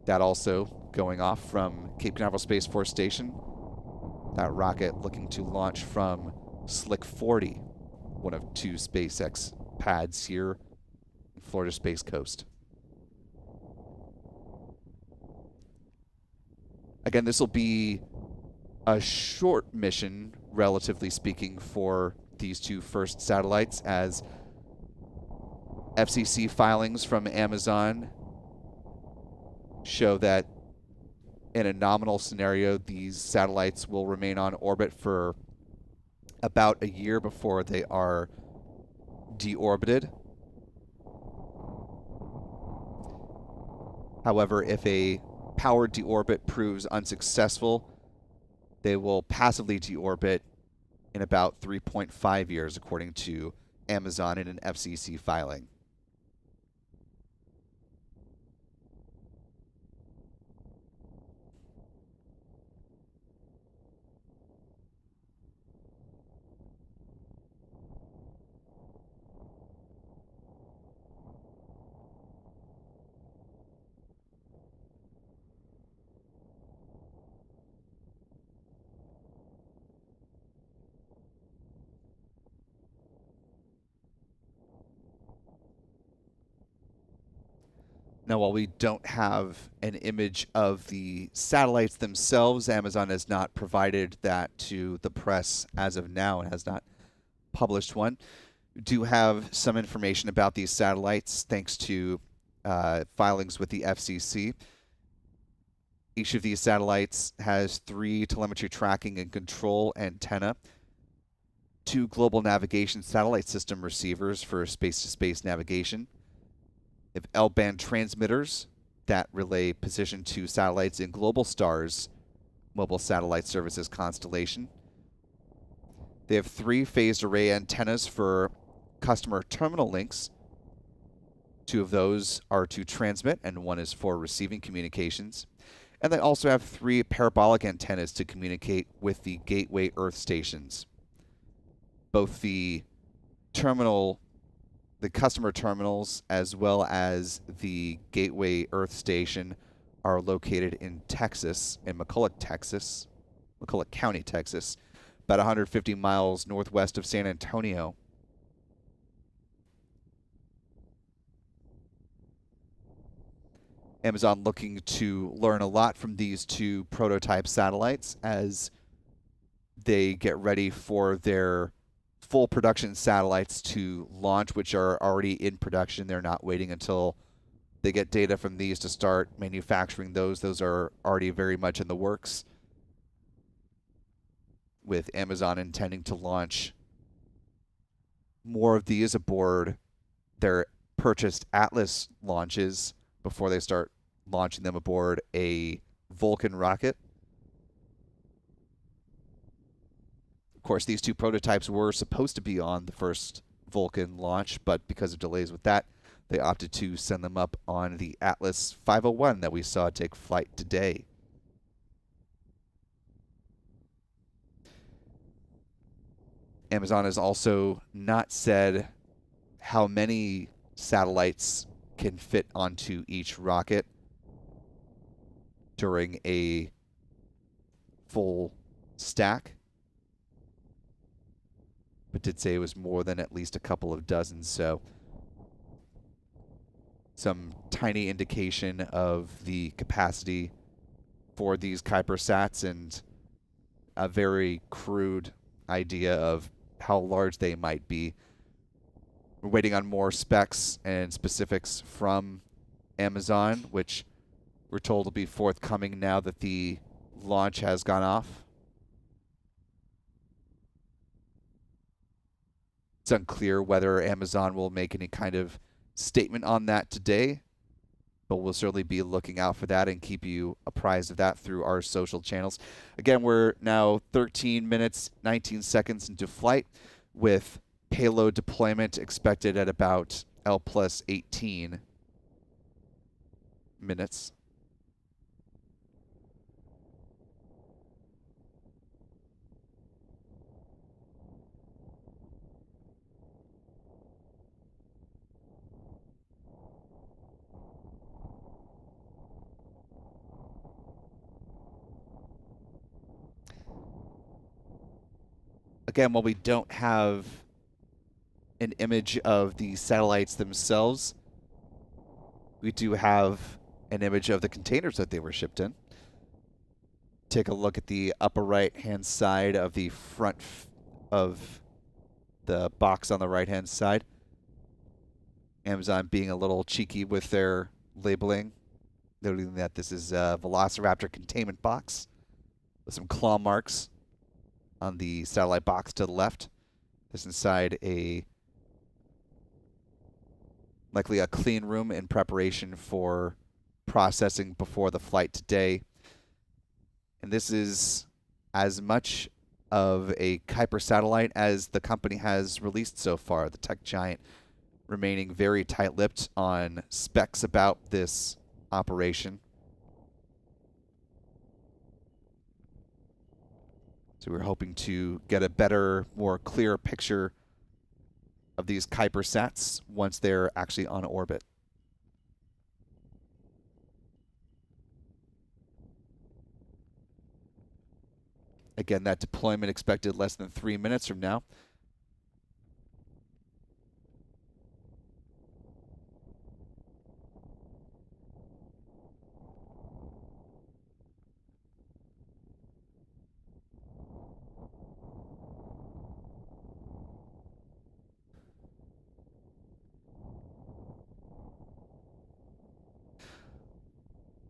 That also going off from Cape Canaveral Space Force Station. That rocket looking to launch from Slick 40, one of 2 SpaceX pads here in Florida Space Coast. Again, this will be a short mission, relatively speaking, for these 2 first satellites, as FCC filings from Amazon show that In a nominal scenario, these satellites will remain on orbit for about a year before they are deorbited. However, if a powered deorbit proves unsuccessful, they will passively deorbit in about 3.5 years, according to Amazon in an FCC filing. Now, while we don't have an image of the satellites themselves, Amazon has not provided that to the press as of now and has not published one. We do have some information about these satellites thanks to filings with the FCC. Each of these satellites has 3 telemetry tracking and control antenna, 2 global navigation satellite system receivers for space-to-space navigation. They have L-band transmitters that relay position to satellites in Globalstar's mobile satellite services constellation. They have 3 phased array antennas for customer terminal links. 2 of those are to transmit, and 1 is for receiving communications. And they also have 3 parabolic antennas to communicate with the gateway Earth stations. Both the customer terminals as well as the gateway Earth station are located in Texas, in McCulloch County, Texas, about 150 miles northwest of San Antonio. Amazon looking to learn a lot from these 2 prototype satellites as they get ready for their full production satellites to launch, which are already in production. They're not waiting until they get data from these to start manufacturing those. Those are already very much in the works, with Amazon intending to launch more of these aboard their purchased Atlas launches before they start launching them aboard a Vulcan rocket. Of course, these 2 prototypes were supposed to be on the first Vulcan launch, but because of delays with that, they opted to send them up on the Atlas 501 that we saw take flight today. Amazon has also not said how many satellites can fit onto each rocket during a full stack, but did say it was more than at least a couple of dozen, so some tiny indication of the capacity for these Kuiper sats and a very crude idea of how large they might be. We're waiting on more specs and specifics from Amazon, which we're told will be forthcoming now that the launch has gone off. It's unclear whether Amazon will make any kind of statement on that today, but we'll certainly be looking out for that and keep you apprised of that through our social channels. Again, we're now 13 minutes, 19 seconds into flight, with payload deployment expected at about L plus 18 minutes. Again, while we don't have an image of the satellites themselves, we do have an image of the containers that they were shipped in. Take a look at the upper right-hand side of the front of the box on the right-hand side. Amazon being a little cheeky with their labeling. noting that this is a Velociraptor containment box with some claw marks on the satellite box to the left. This inside likely a clean room in preparation for processing before the flight today. And this is as much of a Kuiper satellite as the company has released so far. The tech giant remaining very tight-lipped on specs about this operation. So we're hoping to get a better, more clear picture of these Kuiper sats once they're actually on orbit. Again, that deployment expected less than 3 minutes from now.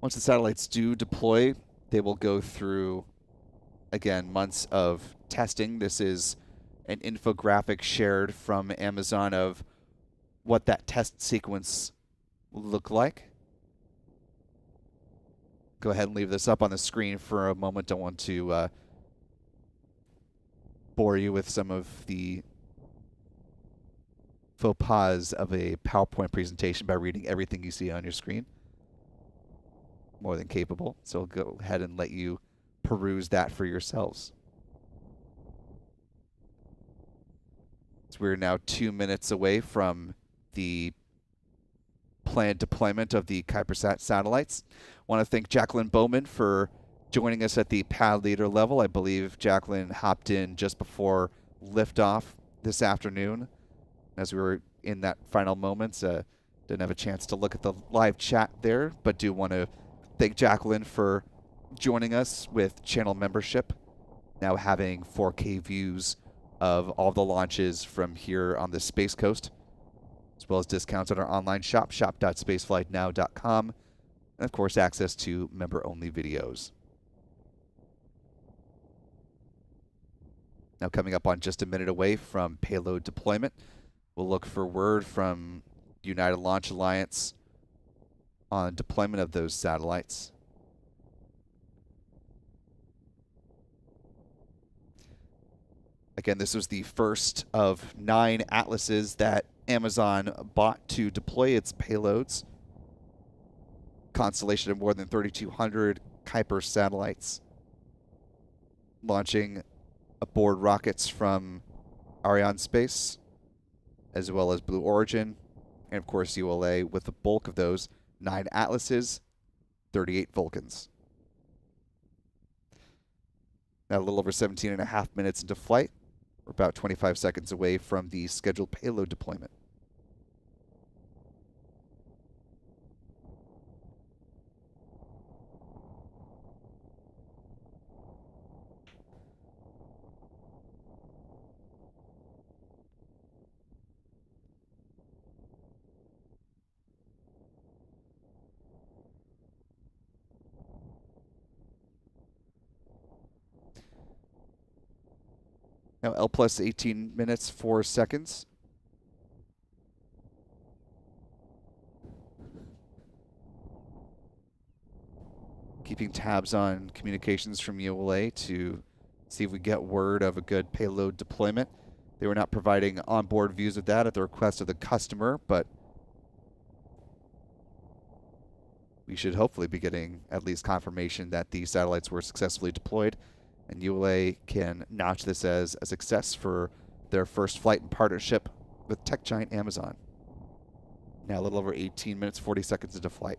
Once the satellites do deploy, they will go through, again, months of testing. This is an infographic shared from Amazon of what that test sequence will look like. Go ahead and leave this up on the screen for a moment. Don't want to bore you with some of the faux pas of a PowerPoint presentation by reading everything you see on your screen. More than capable. So I'll go ahead and let you peruse that for yourselves. So we're now 2 minutes away from the planned deployment of the Kuipersat satellites. I want to thank Jacqueline Bowman for joining us at the pad leader level. I believe Jacqueline hopped in just before liftoff this afternoon. As we were in that final moments, didn't have a chance to look at the live chat there, but do want to thank Jacqueline for joining us with channel membership, now having 4K views of all the launches from here on the Space Coast, as well as discounts on our online shop, shop.spaceflightnow.com, and of course access to member-only videos. Now coming up on just a minute away from payload deployment, we'll look for word from United Launch Alliance on deployment of those satellites. Again, this was the first of 9 Atlases that Amazon bought to deploy its payloads. Constellation of more than 3,200 Kuiper satellites launching aboard rockets from Arianespace, as well as Blue Origin, and of course ULA, with the bulk of those 9 Atlases, 38 Vulcans. Now a little over 17.5 minutes into flight. We're about 25 seconds away from the scheduled payload deployment. Now L plus 18 minutes, 4 seconds. Keeping tabs on communications from ULA to see if we get word of a good payload deployment. They were not providing onboard views of that at the request of the customer, but we should hopefully be getting at least confirmation that the satellites were successfully deployed, and ULA can notch this as a success for their first flight in partnership with tech giant Amazon. Now a little over 18 minutes, 40 seconds into flight.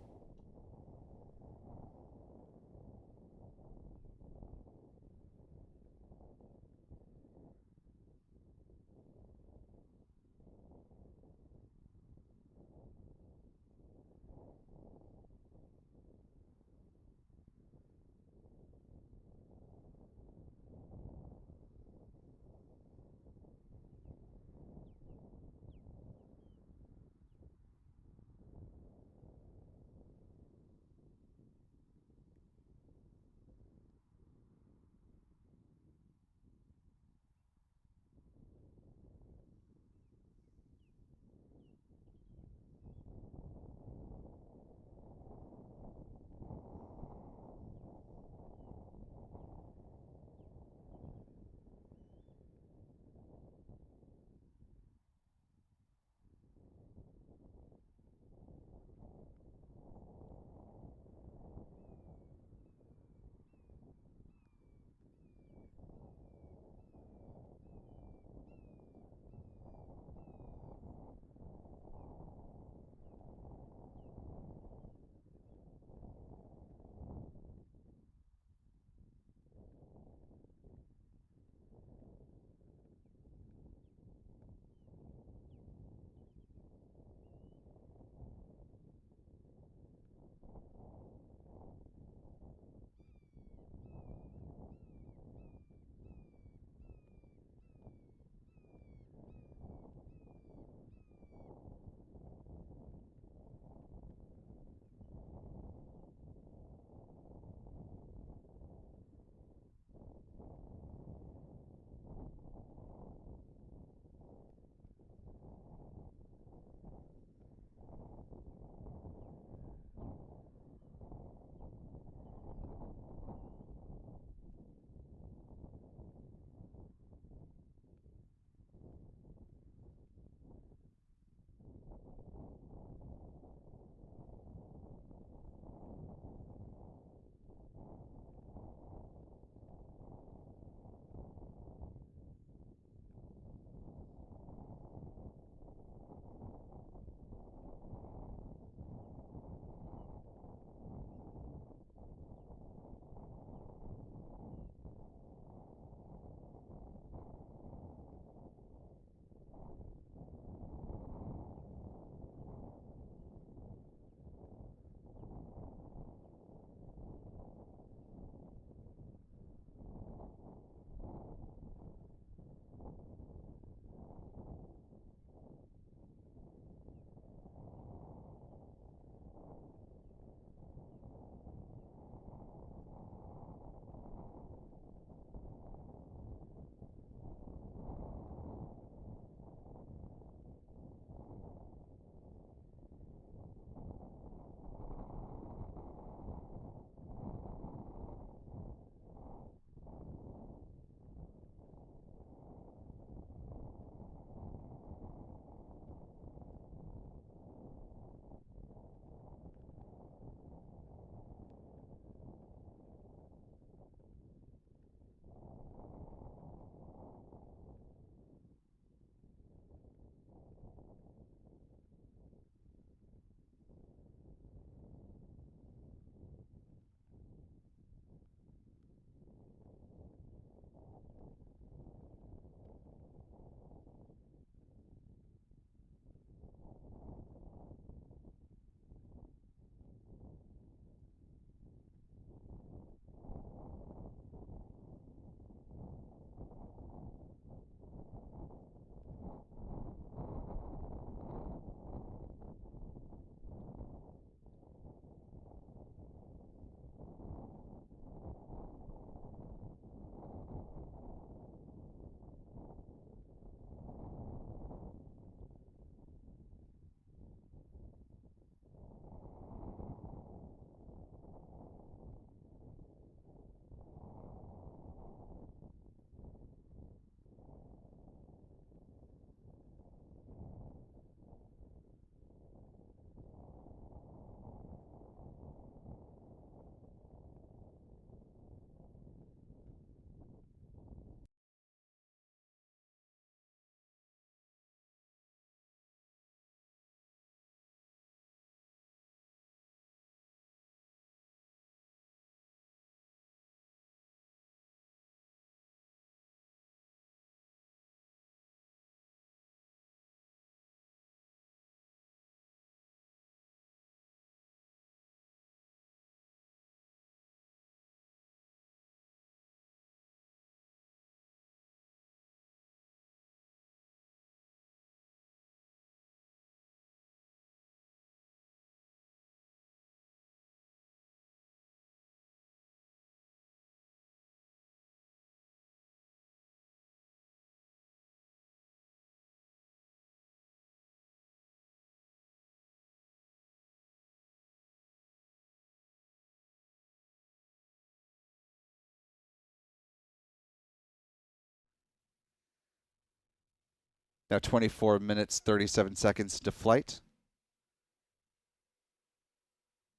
Now 24 minutes, 37 seconds into flight.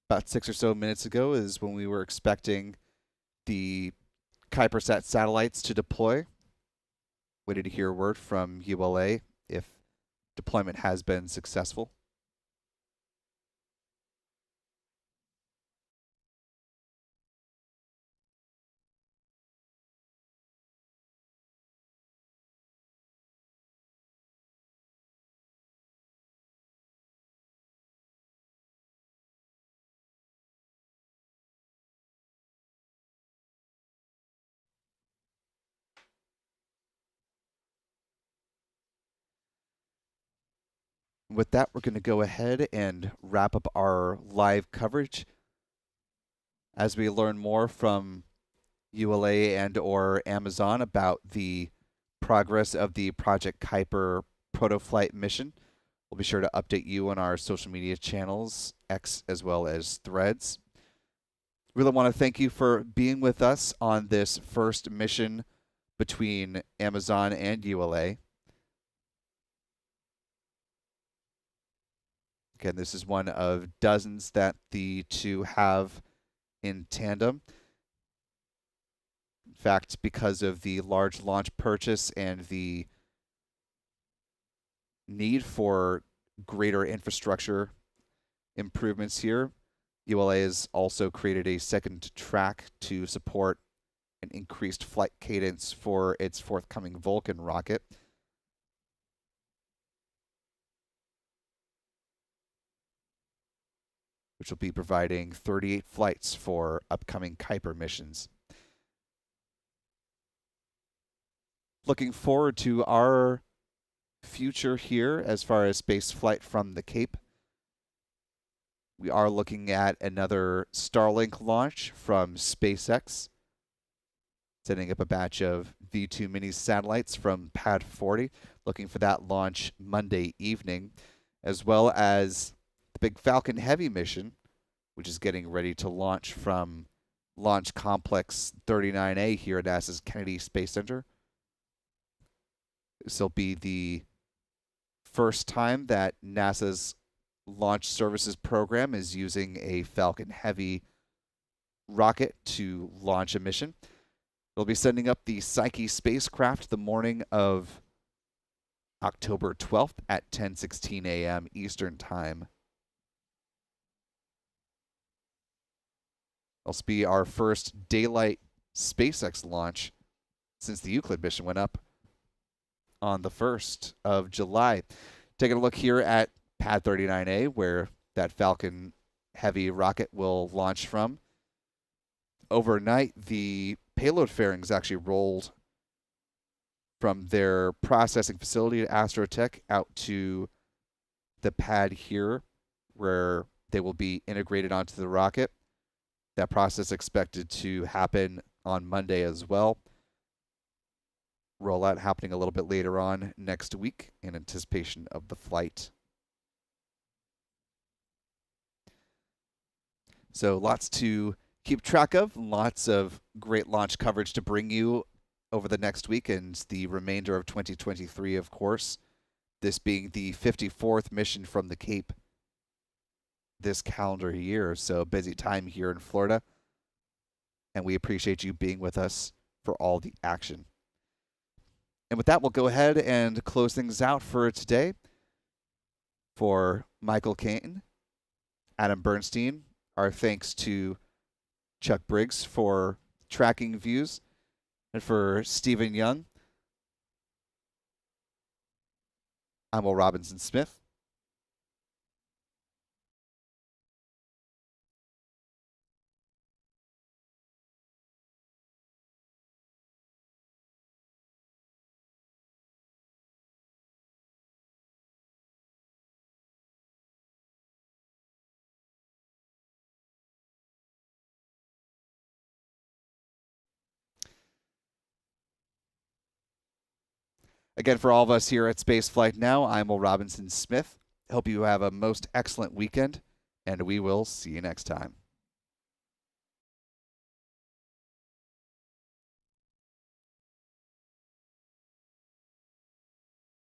About 6 or so minutes ago is when we were expecting the Kuipersat satellites to deploy. Waited to hear word from ULA if deployment has been successful. With that, we're going to go ahead and wrap up our live coverage. As we learn more from ULA and or Amazon about the progress of the Project Kuiper protoflight mission, we'll be sure to update you on our social media channels, X as well as Threads. Really want to thank you for being with us on this first mission between Amazon and ULA. Again, this is one of dozens that the two have in tandem. In fact, because of the large launch purchase and the need for greater infrastructure improvements here, ULA has also created a second track to support an increased flight cadence for its forthcoming Vulcan rocket. Which will be providing 38 flights for upcoming Kuiper missions. Looking forward to our future here as far as spaceflight from the Cape. We are looking at another Starlink launch from SpaceX, setting up a batch of V2 mini satellites from Pad 40, looking for that launch Monday evening, as well as the big Falcon Heavy mission, which is getting ready to launch from Launch Complex 39A here at NASA's Kennedy Space Center. This will be the first time that NASA's Launch Services Program is using a Falcon Heavy rocket to launch a mission. They'll be sending up the Psyche spacecraft the morning of October 12th at 10:16 a.m. Eastern Time. This will be our first daylight SpaceX launch since the Euclid mission went up on the 1st of July. Taking a look here at Pad 39A, where that Falcon Heavy rocket will launch from. Overnight, the payload fairings actually rolled from their processing facility at Astrotech out to the pad here, where they will be integrated onto the rocket. That process expected to happen on Monday as well. Rollout happening a little bit later on next week in anticipation of the flight. So lots to keep track of, lots of great launch coverage to bring you over the next week and the remainder of 2023, of course. This being the 54th mission from the Cape this calendar year. So busy time here in Florida. And we appreciate you being with us for all the action. And with that, we'll go ahead and close things out for today. For Michael Kane, Adam Bernstein, our thanks to Chuck Briggs for tracking views, and for Stephen Young, I'm Will Robinson Smith. Again, for all of us here at Spaceflight Now, I'm Will Robinson Smith. Hope you have a most excellent weekend, and we will see you next time.